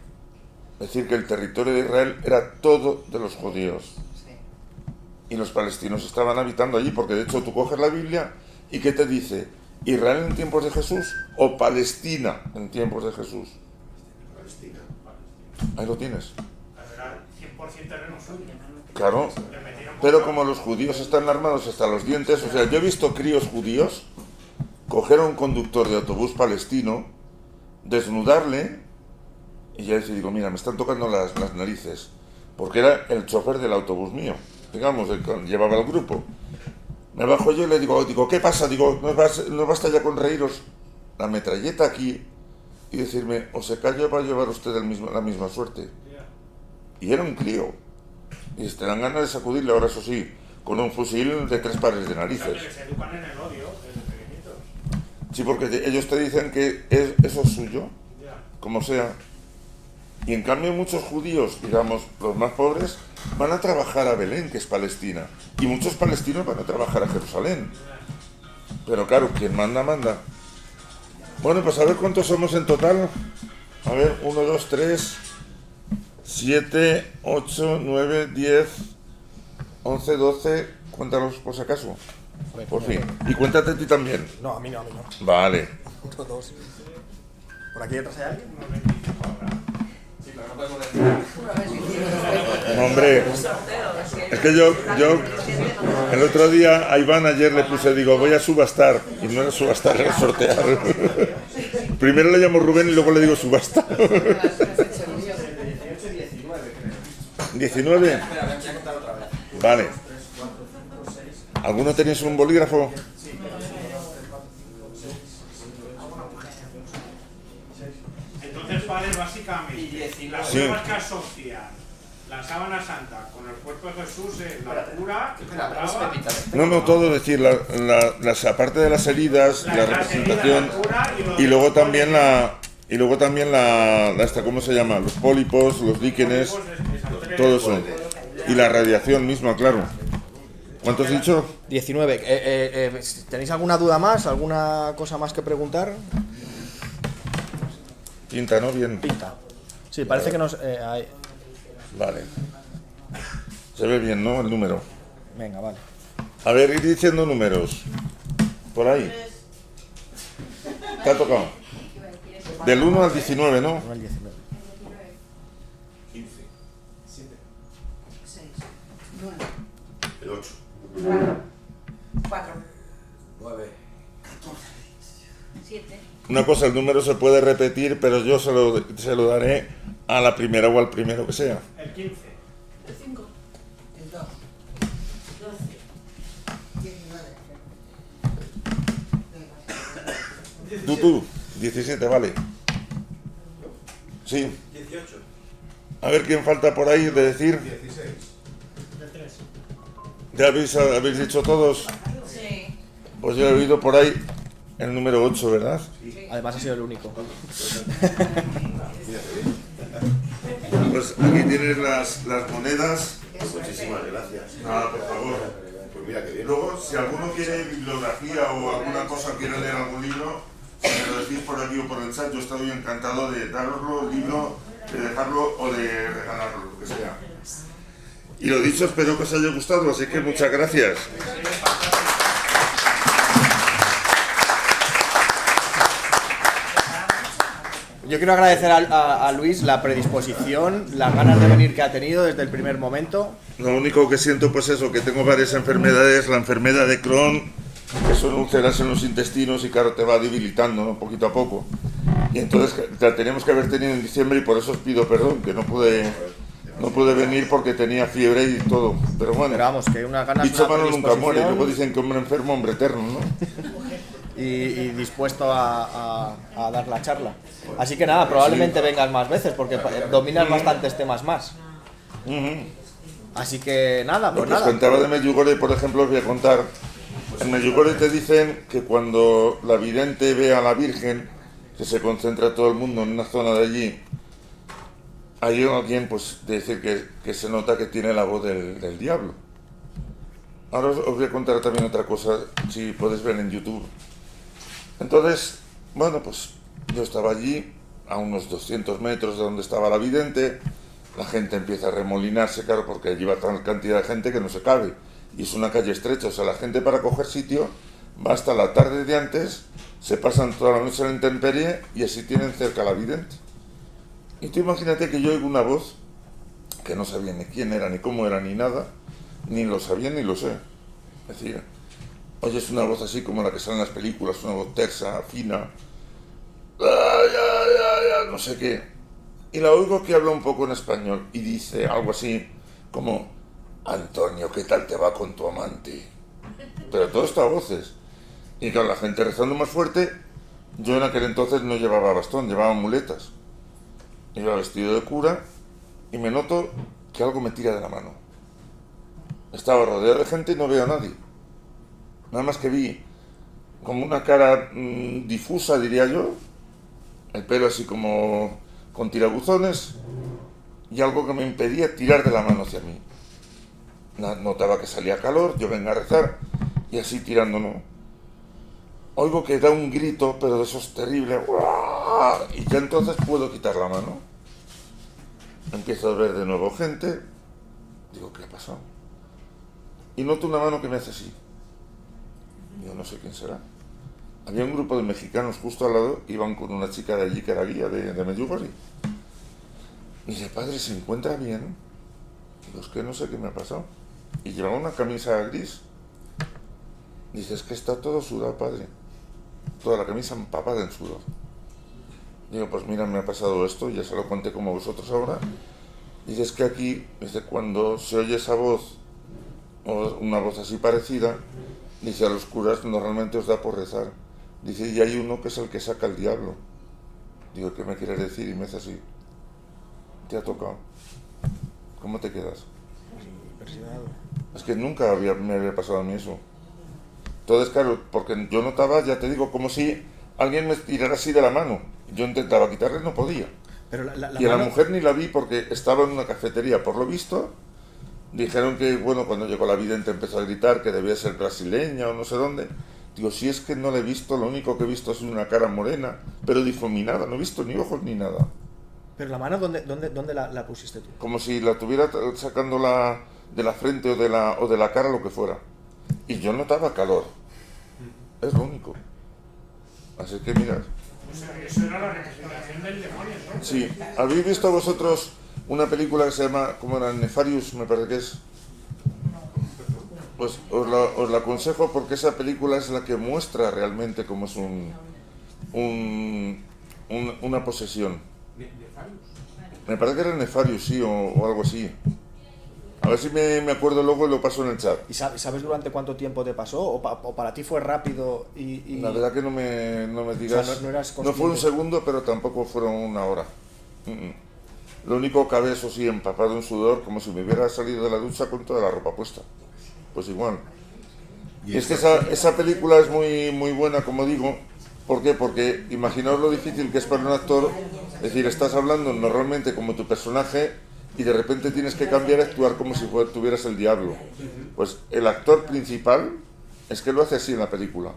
Es decir, que el territorio de Israel era todo de los judíos. Y los palestinos estaban habitando allí, porque de hecho tú coges la Biblia y ¿qué te dice? ¿Israel en tiempos de Jesús o Palestina en tiempos de Jesús? Palestina. Ahí lo tienes. Era 100% terreno suyo. Claro. Le metieron Pero como los judíos están armados hasta los dientes, o sea, yo he visto críos judíos coger a un conductor de autobús palestino, desnudarle, y ya digo, mira, me están tocando las narices, porque era el chofer del autobús mío, digamos, llevaba el grupo. Me bajo yo y le digo, ¿qué pasa? Digo, no basta ya con reíros la metralleta aquí y decirme, o se calla para llevar usted la misma suerte. Y era un crío. Y te dan ganas de sacudirle, ahora eso sí, con un fusil de 3 pares de narices. Se educan en el odio desde pequeñitos. Sí, porque ellos te dicen que eso es suyo, como sea. Y en cambio muchos judíos, digamos, los más pobres, van a trabajar a Belén, que es Palestina. Y muchos palestinos van a trabajar a Jerusalén. Pero claro, quien manda, manda. Bueno, pues a ver cuántos somos en total. A ver, 1, 2, 3, 7, 8, 9, 10, 11, 12. Cuéntalos por si acaso. Por fin. Y cuéntate a ti también. No, a mí no. Vale. 1, 2. ¿Por aquí detrás hay alguien? No, hombre, es que yo el otro día a Iván ayer le puse, digo, voy a subastar, y no era subastar, era sortear. Primero le llamo Rubén y luego le digo subasta. 19. Vale. ¿Alguno tenéis un bolígrafo? Entonces, padre, básicamente, las Sí. pruebas que asocian la sábana santa con el cuerpo de Jesús es la cura que compraba, No, todo decir, aparte de las heridas, la representación, y luego también esta, ¿cómo se llama? Los pólipos, los líquenes, todo eso. Y la radiación misma, claro. ¿Cuánto has dicho? 19. ¿Tenéis alguna duda más? ¿Alguna cosa más que preguntar? Pinta, ¿no? Bien. Pinta. Sí, parece que nos... hay... Vale. Se ve bien, ¿no? El número. Venga, vale. A ver, ir diciendo números. Por ahí. ¿Te ha tocado? Del 1 al 19, ¿no? No el 19. 15. 7. 6, 9, El 8. 4, 9. 7, Una cosa, el número se puede repetir, pero yo se lo daré a la primera o al primero que sea. el 15. el 5, el 2, 12, 19. Tú, 17, vale. Sí. 18. A ver quién falta por ahí de decir. 16. El 3. ¿Ya habéis dicho todos? Sí. Pues yo he oído por ahí el número 8, ¿verdad? Además ha sido el único. Pues aquí tienes las monedas. Muchísimas gracias. Nada, por favor. Pues mira que bien. Luego, si alguno quiere bibliografía o alguna cosa, quiere leer algún libro, si me lo decís por aquí o por el chat, yo estoy encantado de daroslo, el libro, de dejarlo o de regalarlo, lo que sea. Y lo dicho, espero que os haya gustado, así que muchas gracias. Yo quiero agradecer a Luis la predisposición, las ganas de venir que ha tenido desde el primer momento. Lo único que siento, pues eso, que tengo varias enfermedades, la enfermedad de Crohn, que son úlceras en los intestinos y claro, te va debilitando, ¿no? Poquito a poco. Y entonces la teníamos que haber tenido en diciembre y por eso os pido perdón, que no pude venir porque tenía fiebre y todo. Pero bueno, Pero vamos, que una ganas, dicho una malo nunca muere. predisposición Luego dicen que hombre enfermo, hombre eterno, ¿no? y dispuesto a dar la charla. Así que nada, probablemente vengas más veces porque dominas bastantes temas más. Así que nada, Lo pues que os nada. contaba de Medjugorje, por ejemplo, os voy a contar. En Medjugorje te dicen que cuando la vidente ve a la Virgen, que se concentra todo el mundo en una zona de allí, hay alguien, pues, de decir que se nota que tiene la voz del diablo. Ahora os voy a contar también otra cosa, si podéis ver en YouTube. Entonces, Bueno, pues yo estaba allí, a unos 200 metros de donde estaba la vidente. La gente empieza a remolinarse, claro, porque allí va tal cantidad de gente que no se cabe. Y es una calle estrecha, o sea, la gente para coger sitio va hasta la tarde de antes, se pasan toda la noche en la intemperie y así tienen cerca a la vidente. Y tú imagínate que yo oigo una voz que no sabía ni quién era, ni cómo era, ni nada, ni lo sabía ni lo sé. Es decir, oyes una voz así como la que sale en las películas, una voz tersa, fina, no sé qué. Y la oigo que habla un poco en español y dice algo así como: Antonio, ¿qué tal te va con tu amante? Pero todo esto a voces. Y claro, la gente rezando más fuerte. Yo en aquel entonces no llevaba bastón, llevaba muletas. Iba vestido de cura y me noto que algo me tira de la mano. Estaba rodeado de gente y no veo a nadie. Nada más que vi como una cara difusa, diría yo, el pelo así como con tirabuzones y algo que me impedía tirar de la mano hacia mí. Notaba que salía calor, yo venga a rezar y así tirando no. Oigo que da un grito, pero de esos terribles, y ya entonces puedo quitar la mano. Empiezo a ver de nuevo gente, digo, ¿qué ha pasado? Y noto una mano que me hace así. Yo no sé quién será. Había un grupo de mexicanos justo al lado, iban con una chica de allí que era guía de Medjugorje. Y dice, padre, ¿se encuentra bien? Digo, es que no sé qué me ha pasado. Y llevaba una camisa gris. Dice, es que está todo sudado, padre. Toda la camisa empapada en sudor. Digo, pues mira, me ha pasado esto, ya se lo conté como vosotros ahora. Dice, es que aquí, desde cuando se oye esa voz, o una voz así parecida, dice, a los curas normalmente os da por rezar. Dice, y hay uno que es el que saca el diablo. Digo, ¿qué me quieres decir? Y me hace así. ¿Te ha tocado? ¿Cómo te quedas? Es que nunca me había pasado a mí eso. Entonces, claro, porque yo notaba, ya te digo, como si alguien me tirara así de la mano. Yo intentaba quitarle, no podía. Pero y a la mujer ni la vi porque estaba en una cafetería. Por lo visto, dijeron que, bueno, cuando llegó la vidente empezó a gritar que debía ser brasileña o no sé dónde. Digo, si es que no la he visto, lo único que he visto es una cara morena, pero difuminada, no he visto ni ojos ni nada. ¿Pero la mano dónde la pusiste tú? Como si la tuviera sacando de la frente o de la cara, lo que fuera. Y yo notaba calor. Es lo único. Así que mirad. O sea, eso era la representación del demonio, ¿no? Sí. ¿Habéis visto vosotros una película que se llama, ¿cómo era? Nefarius, me parece que es? Pues os la aconsejo porque esa película es la que muestra realmente cómo es una posesión. Me parece que era Nefarius, sí, o algo así. A ver si me acuerdo luego y lo paso en el chat. ¿Y sabes durante cuánto tiempo te pasó? ¿O para ti fue rápido y...? La verdad que no me digas... O sea, no eras consciente. No fue un segundo, pero tampoco fueron una hora. Lo único que acabé, eso sí, empapado en sudor, como si me hubiera salido de la ducha con toda la ropa puesta. Pues igual. Y es que esa película es muy, muy buena, como digo. ¿Por qué? Porque imaginaos lo difícil que es para un actor. Es decir, estás hablando normalmente como tu personaje y de repente tienes que cambiar y actuar como si tuvieras el diablo. Pues el actor principal es que lo hace así en la película.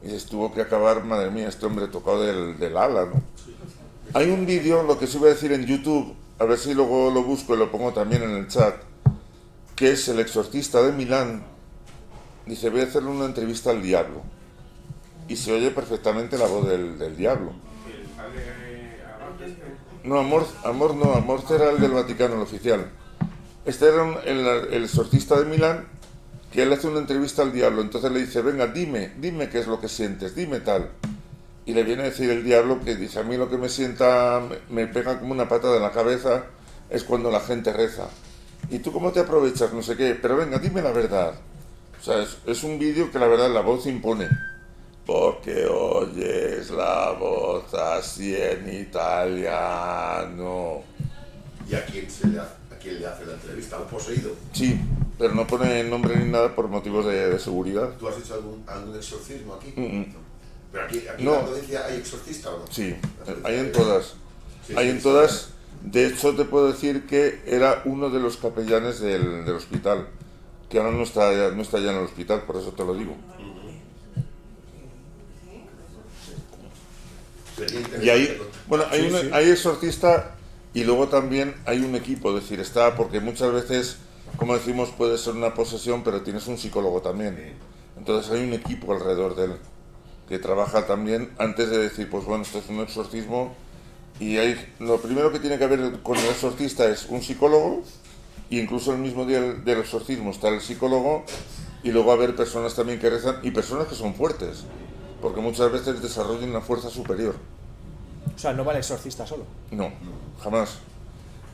Y dices, tuvo que acabar, madre mía, este hombre tocado del ala, ¿no? Hay un vídeo, lo que os iba a decir en YouTube, a ver si luego lo busco y lo pongo también en el chat, que es el exorcista de Milán. Dice, voy a hacerle una entrevista al diablo. Y se oye perfectamente la voz del diablo. No, Amor era el del Vaticano, el oficial. Este era el exorcista de Milán, que él hace una entrevista al diablo. Entonces le dice, venga, dime qué es lo que sientes, dime tal. Y le viene a decir el diablo que dice, a mí lo que me sienta, me pega como una patada en la cabeza, es cuando la gente reza. ¿Y tú cómo te aprovechas? No sé qué, pero venga, dime la verdad. O sea, es un vídeo que la verdad la voz impone. Porque oyes la voz así en italiano. ¿Y a quién le hace la entrevista? ¿Al poseído? Sí, pero no pone nombre ni nada por motivos de seguridad. ¿Tú has hecho algún exorcismo aquí? ¿Pero aquí No. en la provincia hay exorcista o no? Sí, hay en todas. Sí, Hay sí, en sí. todas. De hecho, te puedo decir que era uno de los capellanes del hospital, que ahora no está ya en el hospital, por eso te lo digo. expediente. Y ahí, bueno, hay exorcista y luego también hay un equipo, es decir, está, porque muchas veces, como decimos, puede ser una posesión, pero tienes un psicólogo también. Entonces hay un equipo alrededor de él que trabaja también antes de decir, pues bueno, esto es un exorcismo. Y lo primero que tiene que haber con el exorcista es un psicólogo, e incluso el mismo día del exorcismo está el psicólogo, y luego haber personas también que rezan y personas que son fuertes, porque muchas veces desarrollan una fuerza superior. O sea, no va el exorcista solo. No, jamás.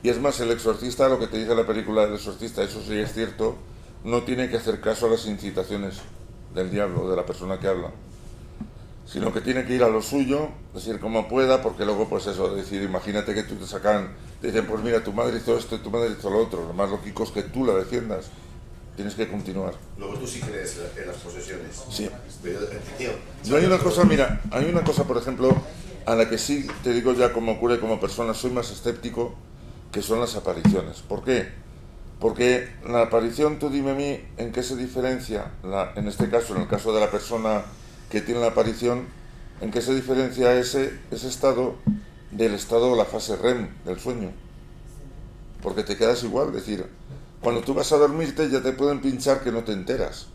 Y es más, el exorcista, lo que te dice la película del exorcista, eso sí es cierto, no tiene que hacer caso a las incitaciones del diablo, de la persona que habla, sino que tiene que ir a lo suyo, decir como pueda, porque luego pues eso, decir, imagínate que tú te sacan, te dicen, pues mira, tu madre hizo esto y tu madre hizo lo otro, lo más lógico es que tú la defiendas, tienes que continuar. Luego tú sí crees en las posesiones. Sí. Pero, tío, Yo hay una cosa, mira, hay una cosa, por ejemplo, a la que sí te digo ya como cura y como persona, soy más escéptico, que son las apariciones. ¿Por qué? Porque la aparición, tú dime a mí, ¿en qué se diferencia, en este caso, en el caso de la persona que tiene la aparición, en qué se diferencia ese estado del estado de la fase REM, del sueño? Porque te quedas igual, es decir, cuando tú vas a dormirte ya te pueden pinchar que no te enteras.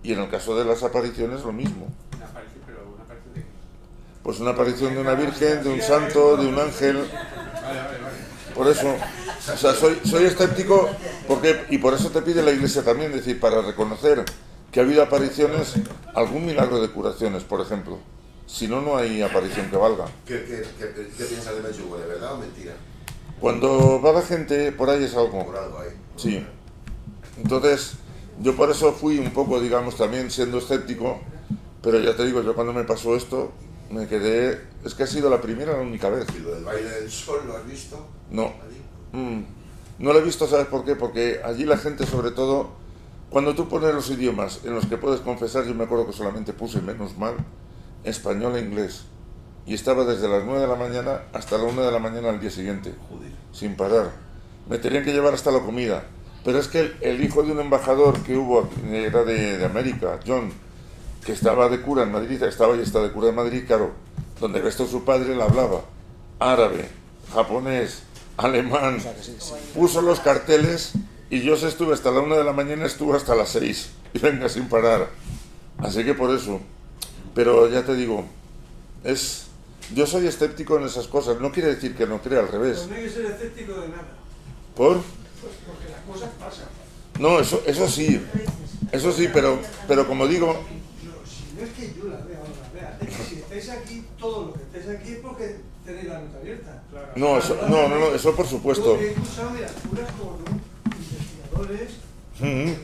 Y en el caso de las apariciones lo mismo. Una aparición, pero una aparición de qué? Pues una aparición de una virgen, de un santo, de un ángel. Vale. Por eso, o sea, soy escéptico y por eso te pide la Iglesia también, es decir, para reconocer que ha habido apariciones, algún milagro de curaciones, por ejemplo. Si no, no hay aparición que valga. ¿Qué piensas de Medjugorje, verdad o mentira? Cuando va la gente, por ahí es algo. Por algo ahí. Sí. Entonces, yo por eso fui un poco, digamos, también siendo escéptico, pero ya te digo, yo cuando me pasó esto, me quedé... Es que ha sido la primera y la única vez. ¿Y lo del baile del sol lo has visto? No. No lo he visto, ¿sabes por qué? Porque allí la gente, sobre todo, cuando tú pones los idiomas en los que puedes confesar, yo me acuerdo que solamente puse, menos mal, español e inglés. Y estaba desde las 9 de la mañana hasta la 1 de la mañana al día siguiente. Joder. Sin parar. Me tenían que llevar hasta la comida. Pero es que el hijo de un embajador que hubo, era de América, John, que estaba de cura en Madrid, estaba y está de cura en Madrid, claro, donde ves su padre, le hablaba árabe, japonés, alemán, O sea, que sí. puso los carteles y yo estuve hasta la 1 de la mañana, estuve hasta las 6 y venga sin parar. Así que por eso, pero ya te digo, yo soy escéptico en esas cosas, no quiere decir que no crea, al revés. Pues no hay que ser escéptico de nada, ¿Por? pues porque las cosas pasan. No, eso sí, pero como digo, No, si no es que yo las vea o no las vea, es que si estáis aquí, todos los que estáis aquí es porque tenéis la nota abierta. Claro. no, eso por supuesto. Yo he escuchado, mira, curas como tú, investigadores,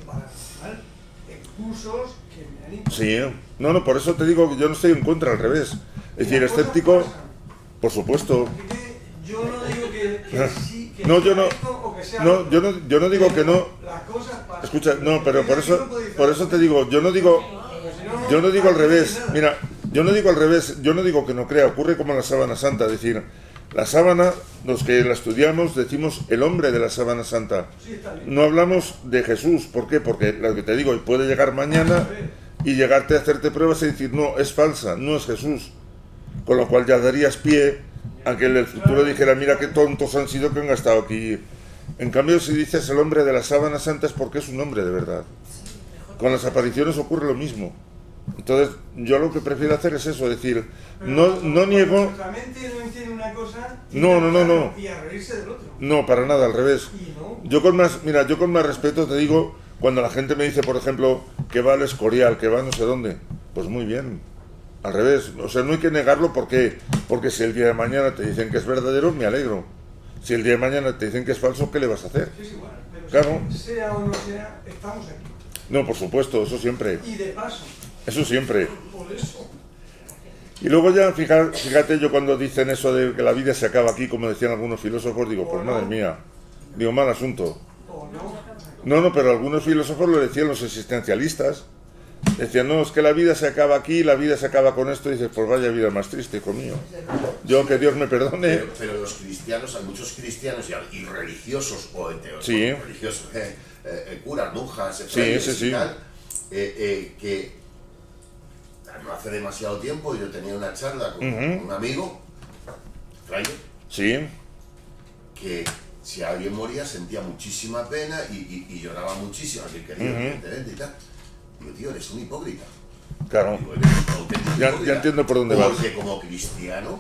paranormal, en cursos que me han impactado. Sí, no, por eso te digo que yo no estoy en contra, al revés. Es decir, Las cosas escéptico, pasan. por supuesto. Así que yo no digo que sí, que No, sea yo no- esto o que sea No, otro. yo no digo que no. Las cosas pasan. Escucha, no, pero por Aquí no eso, puede decir por eso te digo, yo no digo al revés. nada. Mira, yo no digo al revés, yo no digo que no crea, ocurre como la sábana santa, es decir, la sábana, los que la estudiamos, decimos el hombre de la sábana santa. Sí, está bien. No hablamos de Jesús, ¿por qué? Porque lo que te digo, puede llegar mañana y llegarte a hacerte pruebas y decir, no, es falsa, no es Jesús. Con lo cual ya darías pie a que el futuro dijera, mira qué tontos han sido que han gastado aquí. En cambio, si dices el hombre de la sábana santa es porque es un hombre de verdad. Con las apariciones ocurre lo mismo. Entonces, yo lo que prefiero hacer es eso, decir, no niego... Nuestra mente no entiende una cosa No. y a reírse del otro. No, para nada, al revés. Y no. Yo con más respeto te digo, cuando la gente me dice, por ejemplo, que va al Escorial, que va no sé dónde, pues muy bien, al revés, o sea, no hay que negarlo porque si el día de mañana te dicen que es verdadero, me alegro. Si el día de mañana te dicen que es falso, ¿qué le vas a hacer? Es igual, pero Claro. sea o no sea, estamos aquí. No, por supuesto, eso siempre, Y de paso, eso siempre. por eso, Y luego ya, fíjate, yo cuando dicen eso de que la vida se acaba aquí, como decían algunos filósofos, digo, pues madre mía, digo, mal asunto. o no. No, pero algunos filósofos lo decían los existencialistas. Decían, no, es que la vida se acaba aquí, la vida se acaba con esto. Y dices, pues vaya vida más triste, hijo mío. Yo, que Dios me perdone. Pero los cristianos, hay muchos cristianos y religiosos, Sí. religiosos, curas, monjas, Sí, frailes sí, y sí. tal, que no hace demasiado tiempo yo tenía una charla con un amigo, fraile, Sí, que si alguien moría sentía muchísima pena y lloraba muchísimo, alguien querido, evidentemente y tal. Digo, tío, eres un hipócrita. claro. Digo, eres un auténtico Ya hipócrita. entiendo por dónde vas. Porque como cristiano,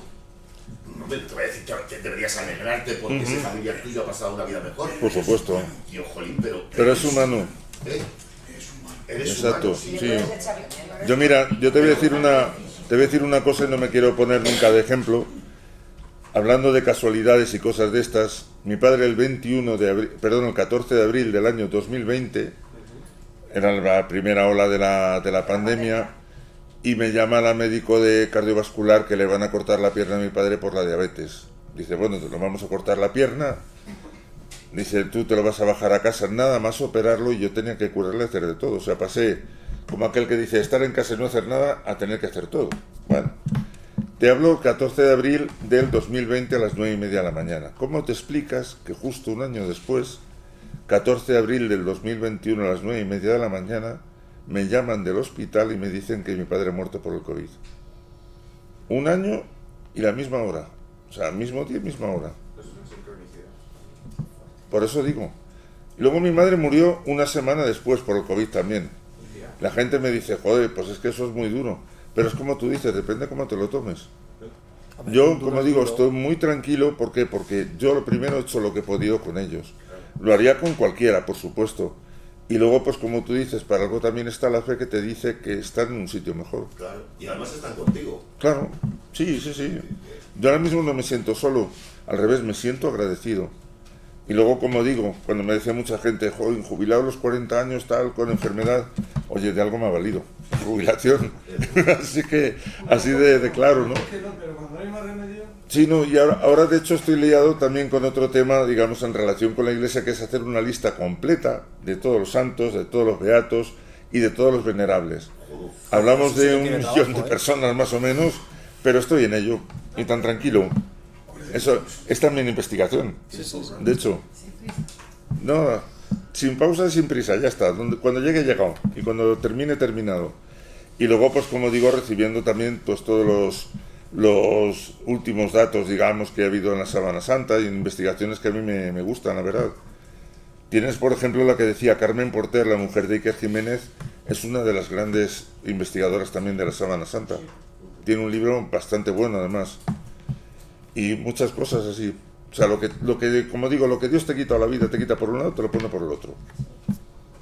no me te voy a decir que deberías alegrarte porque ese familiar tuyo ha pasado una vida mejor. Por supuesto. Tío, jolín, Pero es humano. ¿eh? Eres Exacto, humano, sí. Puedes echar- Yo mira, yo te voy a decir una cosa y no me quiero poner nunca de ejemplo. Hablando de casualidades y cosas de estas, mi padre el 14 de abril del año 2020, era la primera ola de la pandemia, y me llama la médico de cardiovascular que le van a cortar la pierna a mi padre por la diabetes. Dice, bueno, te lo vamos a cortar la pierna. Dice, tú te lo vas a bajar a casa, nada más operarlo, y yo tenía que curarle, hacer de todo. O sea, pasé como aquel que dice estar en casa y no hacer nada a tener que hacer todo. Bueno, te hablo el 14 de abril del 2020 a las 9:30 de la mañana. ¿Cómo te explicas que justo un año después, 14 de abril del 2021 a las 9:30 de la mañana, me llaman del hospital y me dicen que mi padre ha muerto por el COVID? Un año y la misma hora. O sea, mismo día, misma hora. Es una sincronicidad. Por eso digo. Y luego mi madre murió una semana después por el COVID también. La gente me dice, joder, pues es que eso es muy duro. Pero es como tú dices, depende cómo te lo tomes. Yo, como digo, estoy muy tranquilo. ¿Por qué? Porque yo lo primero he hecho lo que he podido con ellos. Lo haría con cualquiera, por supuesto. Y luego, pues como tú dices, para algo también está la fe que te dice que están en un sitio mejor. Claro, y además están contigo. Claro, sí, sí, sí. Yo ahora mismo no me siento solo, al revés, me siento agradecido. Y luego, como digo, cuando me decía mucha gente, joven, jubilado a los 40 años, tal, con enfermedad, oye, de algo me ha valido, jubilación. Así que, así de claro, ¿no? Es que no, pero cuando no hay más remedio. Sí, no, y ahora de hecho estoy liado también con otro tema, digamos, en relación con la Iglesia, que es hacer una lista completa de todos los santos, de todos los beatos y de todos los venerables. Hablamos Eso sí de que un tiene millón trabajo, de personas más o menos, pero estoy en ello, y tan tranquilo. Eso es también investigación, de hecho. No, sin pausa y sin prisa, ya está. Cuando llegue, he llegado. Y cuando termine, he terminado. Y luego, pues como digo, recibiendo también pues todos los últimos datos, digamos, que ha habido en la Sábana Santa y en investigaciones que a mí me gustan, la verdad. Tienes, por ejemplo, la que decía Carmen Porter, la mujer de Iker Jiménez, es una de las grandes investigadoras también de la Sábana Santa. Tiene un libro bastante bueno, además. Y muchas cosas así. O sea, lo que, como digo, lo que Dios te quita a la vida, te quita por un lado, te lo pone por el otro.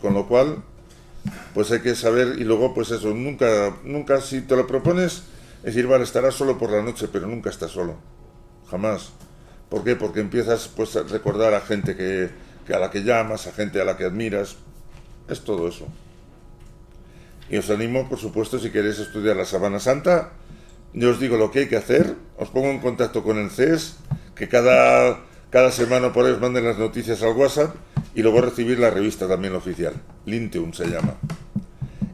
Con lo cual, pues hay que saber, y luego, pues eso, nunca si te lo propones, es decir, vale, estarás solo por la noche, pero nunca estás solo. Jamás. ¿Por qué? Porque empiezas pues a recordar a gente que a la que llamas, a gente a la que admiras. Es todo eso. Y os animo, por supuesto, si queréis estudiar la Sábana Santa, yo os digo lo que hay que hacer, os pongo en contacto con el CES, que cada semana por ahí os manden las noticias al WhatsApp, y luego recibir la revista también oficial, Linteum se llama.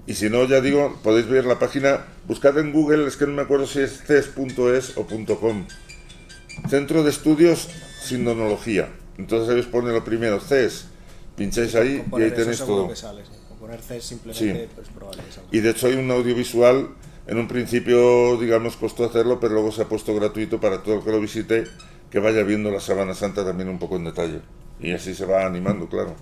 Y si no, ya digo, podéis ver la página, buscad en Google, es que no me acuerdo si es ces.es o .com, Centro de Estudios Sindonología. Entonces ahí os pone lo primero, CES, pincháis ahí y ahí tenéis todo. Que sale, sí. Con poner CES simplemente, Sí. pues probable que salga. Y de hecho hay un audiovisual, en un principio, digamos, costó hacerlo, pero luego se ha puesto gratuito para todo el que lo visite, que vaya viendo la Sábana Santa también un poco en detalle. Y así se va animando, claro.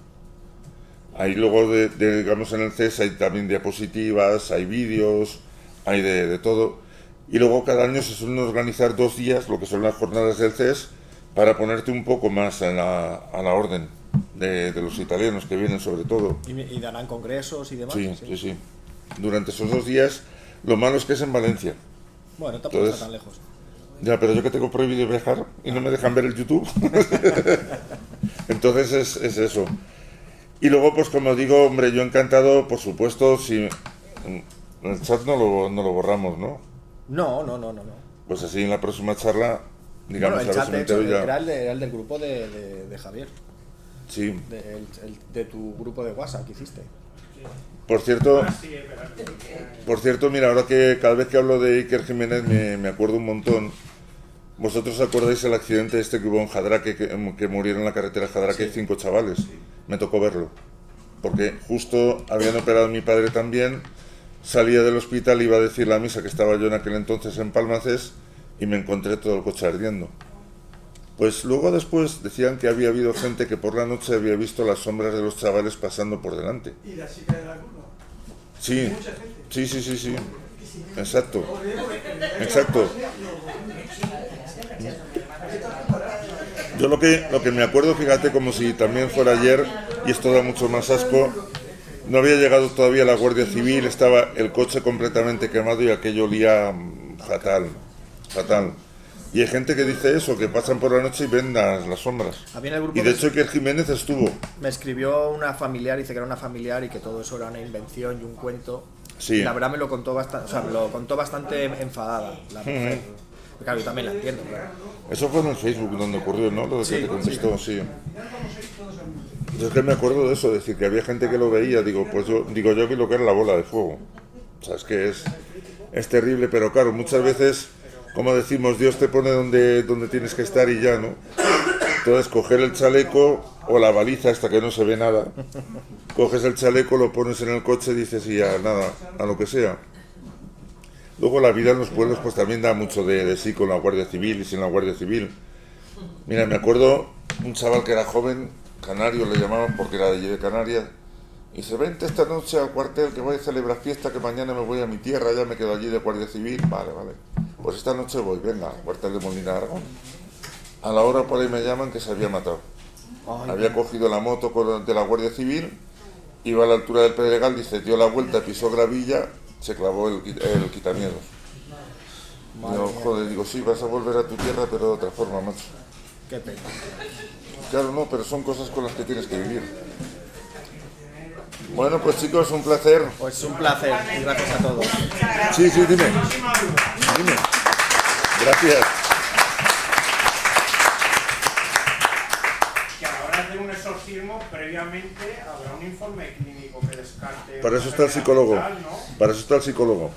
Ahí luego, digamos, en el CES hay también diapositivas, hay vídeos, hay de todo. Y luego cada año se suelen organizar 2 días, lo que son las jornadas del CES, para ponerte un poco más a la orden de los italianos que vienen sobre todo. Y darán congresos y demás. Sí. Durante esos 2 días, lo malo es que es en Valencia. Bueno, tampoco Entonces, está tan lejos. Ya, pero yo que tengo prohibido viajar y no me dejan ver el YouTube. Entonces es eso. Y luego, pues como digo, hombre, yo encantado, por supuesto, si el chat no lo borramos, ¿no? No. Pues así en la próxima charla, digamos, Bueno, el a chat ver de si me hecho entero ya. era el del grupo de Javier. Sí. De tu grupo de WhatsApp que hiciste. Por cierto, Ah, sí, es verdad. mira, ahora que cada vez que hablo de Iker Jiménez me acuerdo un montón. ¿Vosotros acordáis el accidente este que hubo en Jadraque, que murieron en la carretera Jadraque 5 chavales? Me tocó verlo. Porque justo habían operado a mi padre también, salía del hospital, iba a decir la misa, que estaba yo en aquel entonces en Palmaces, y me encontré todo el coche ardiendo. Pues luego después decían que había habido gente que por la noche había visto las sombras de los chavales pasando por delante. Y la chica de la curva. Sí, Mucha gente. sí. Exacto. Exacto. Yo lo que me acuerdo, fíjate, como si también fuera ayer, y esto da mucho más asco, no había llegado todavía la Guardia Civil, estaba el coche completamente quemado y aquello olía fatal. Y hay gente que dice eso, que pasan por la noche y ven las sombras. A mí en el grupo Y de hecho Iker Jiménez estuvo. me escribió una familiar, dice que era una familiar y que todo eso era una invención y un cuento. Sí. Y la verdad me lo contó bastante, o sea, me lo contó bastante enfadada la mujer. Claro, yo también la entiendo, claro. Eso fue en el Facebook donde ocurrió, ¿no? Lo de que Sí, te contestó, sí. Yo es que me acuerdo de eso, de decir que había gente que lo veía, digo, pues yo vi lo que era la bola de fuego. O sea, es que es terrible, pero claro, muchas veces, como decimos, Dios te pone donde tienes que estar y ya, ¿no? Entonces, coger el chaleco o la baliza hasta que no se ve nada, coges el chaleco, lo pones en el coche y dices, y ya, nada, a lo que sea. Luego la vida en los pueblos pues también da mucho de sí con la Guardia Civil y sin la Guardia Civil. Mira, me acuerdo un chaval que era joven, canario le llamaban porque era de allí de Canarias, y dice, vente esta noche al cuartel que voy a celebrar fiesta, que mañana me voy a mi tierra, ya me quedo allí de Guardia Civil. Vale. Pues esta noche voy, venga, al cuartel de Molina de Aragón. A la hora por ahí me llaman que se había matado. Había cogido la moto de la Guardia Civil, iba a la altura del Pedregal, dice, dio la vuelta, pisó gravilla, se clavó el quitamiedos. Digo, joder, digo, sí, vas a volver a tu tierra, pero de otra forma, macho. Qué pena. Claro, no, pero son cosas con las que tienes que vivir. Bueno, pues chicos, un placer. Pues un placer y gracias a todos. Sí, dime. Gracias. Que a la hora de hacer un exorcismo, previamente habrá un informe clínico que descarte. Para eso está el psicólogo. ¿No? Para eso está el psicólogo.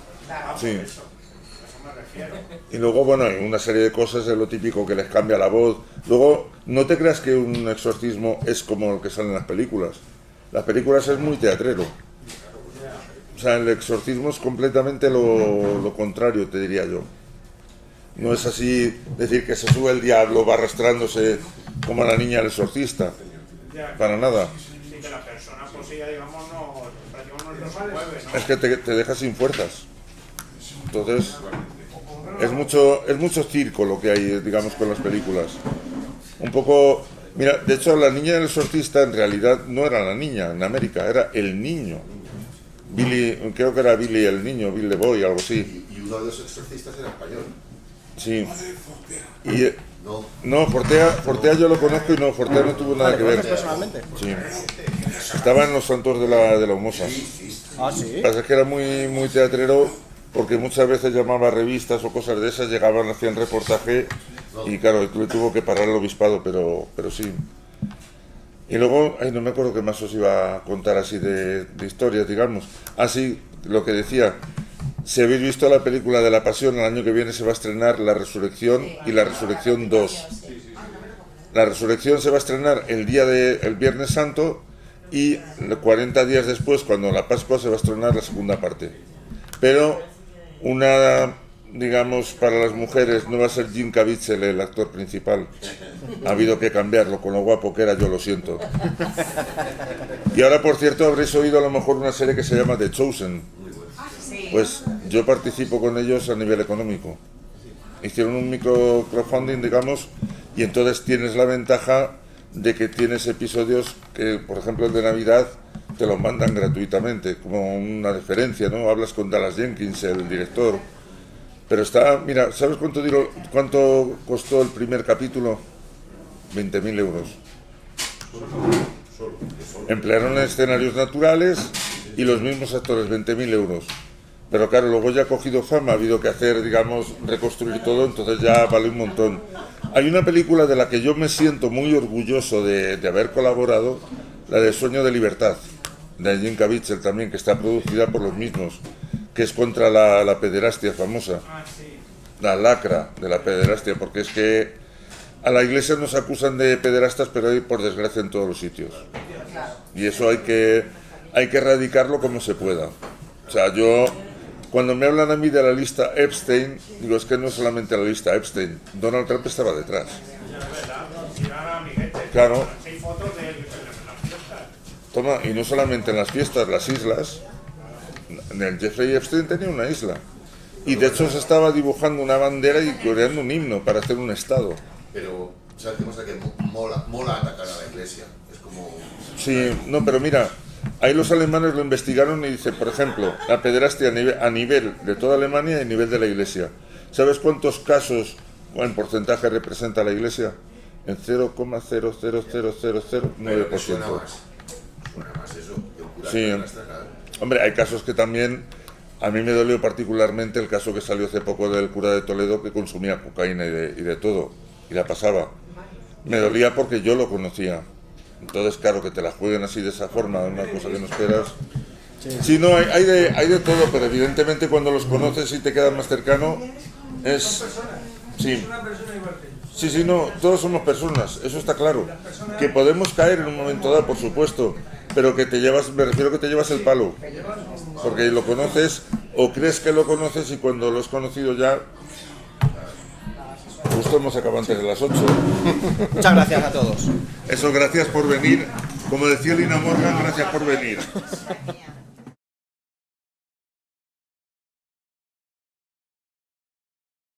Sí. Eso me refiero. Y luego, bueno, hay una serie de cosas, es lo típico que les cambia la voz. Luego, no te creas que un exorcismo es como el que sale en las películas. Las películas es muy teatrero. O sea, el exorcismo es completamente lo contrario, te diría yo. No es así decir que se sube el diablo, va arrastrándose como a la niña del exorcista. Para nada. Sí, que la persona, pues ella, digamos, prácticamente no se mueve, ¿no? Es que te deja sin fuerzas. Entonces, es mucho circo lo que hay, digamos, con las películas. Un poco... Mira, de hecho, la niña del exorcista en realidad no era la niña en América, era el niño. Billy, creo que era Billy el niño, Bill the Boy, algo así. Y uno de los exorcistas era español. Sí. Y, no, Fortea yo lo conozco y no, Fortea no tuvo nada que ver. Personalmente? Sí. Estaba en los Santos de la Humosa. Ah, sí. Pasa que era muy teatrero porque muchas veces llamaba a revistas o cosas de esas, llegaban, hacían reportaje y claro, le tuvo que parar el obispado, pero sí. Y luego, no me acuerdo qué más os iba a contar así de historias, digamos. Así, lo que decía, si habéis visto la película de La Pasión, el año que viene se va a estrenar La Resurrección y La Resurrección 2. La Resurrección se va a estrenar el Viernes Santo y 40 días después, cuando la Pascua, se va a estrenar la segunda parte. Pero digamos, para las mujeres no va a ser Jim Caviezel el actor principal. Ha habido que cambiarlo, con lo guapo que era, yo lo siento. Y ahora, por cierto, habréis oído a lo mejor una serie que se llama The Chosen. Pues yo participo con ellos a nivel económico. Hicieron un micro crowdfunding, digamos, y entonces tienes la ventaja de que tienes episodios que, por ejemplo, el de Navidad, te los mandan gratuitamente, como una referencia, ¿no? Hablas con Dallas Jenkins, el director. Pero mira, ¿sabes cuánto costó el primer capítulo? 20.000 euros. Emplearon escenarios naturales y los mismos actores, 20.000 euros. Pero claro, luego ya ha cogido fama, ha habido que hacer, digamos, reconstruir todo, entonces ya vale un montón. Hay una película de la que yo me siento muy orgulloso de haber colaborado, la de Sueño de Libertad, de Jim Caviezel también, que está producida por los mismos, que es contra la pederastia famosa, la lacra de la pederastia, porque es que a la iglesia nos acusan de pederastas, pero hay, por desgracia, en todos los sitios. Y eso hay que erradicarlo como se pueda. O sea, yo, cuando me hablan a mí de la lista Epstein, digo, es que no es solamente la lista Epstein, Donald Trump estaba detrás. Claro. Hay fotos de las fiestas. Toma, y no solamente en las fiestas, las islas. El Jeffrey Epstein tenía una isla. Y de hecho se estaba dibujando una bandera y creando un himno para hacer un estado. Pero, ¿sabes qué pasa? Que mola atacar a la iglesia. Es como... Sí, no, pero mira, ahí los alemanes lo investigaron y dice, por ejemplo, la pederastia a nivel de toda Alemania y a nivel de la iglesia. ¿Sabes cuántos casos o en porcentaje representa la iglesia? En 0,00009%. Suena más eso que un cura Sí. que arrastra, claro. Hombre, hay casos que también, a mí me dolió particularmente el caso que salió hace poco del cura de Toledo que consumía cocaína y de todo, y la pasaba. Me dolía porque yo lo conocía. Entonces, claro, que te la jueguen así de esa forma, una cosa que no esperas. Sí, no, hay de todo, pero evidentemente cuando los conoces y te quedas más cercano, es... Sí. Es una persona igual que ellos. Sí, sí, no, todos somos personas, eso está claro. Que podemos caer en un momento dado, por supuesto, pero que te llevas, me refiero que te llevas el palo. Porque lo conoces o crees que lo conoces y cuando lo has conocido ya... Justo hemos acabado antes de las 8. Muchas gracias a todos. Eso, gracias por venir. Como decía Lina Morgan, gracias por venir. Madre mía.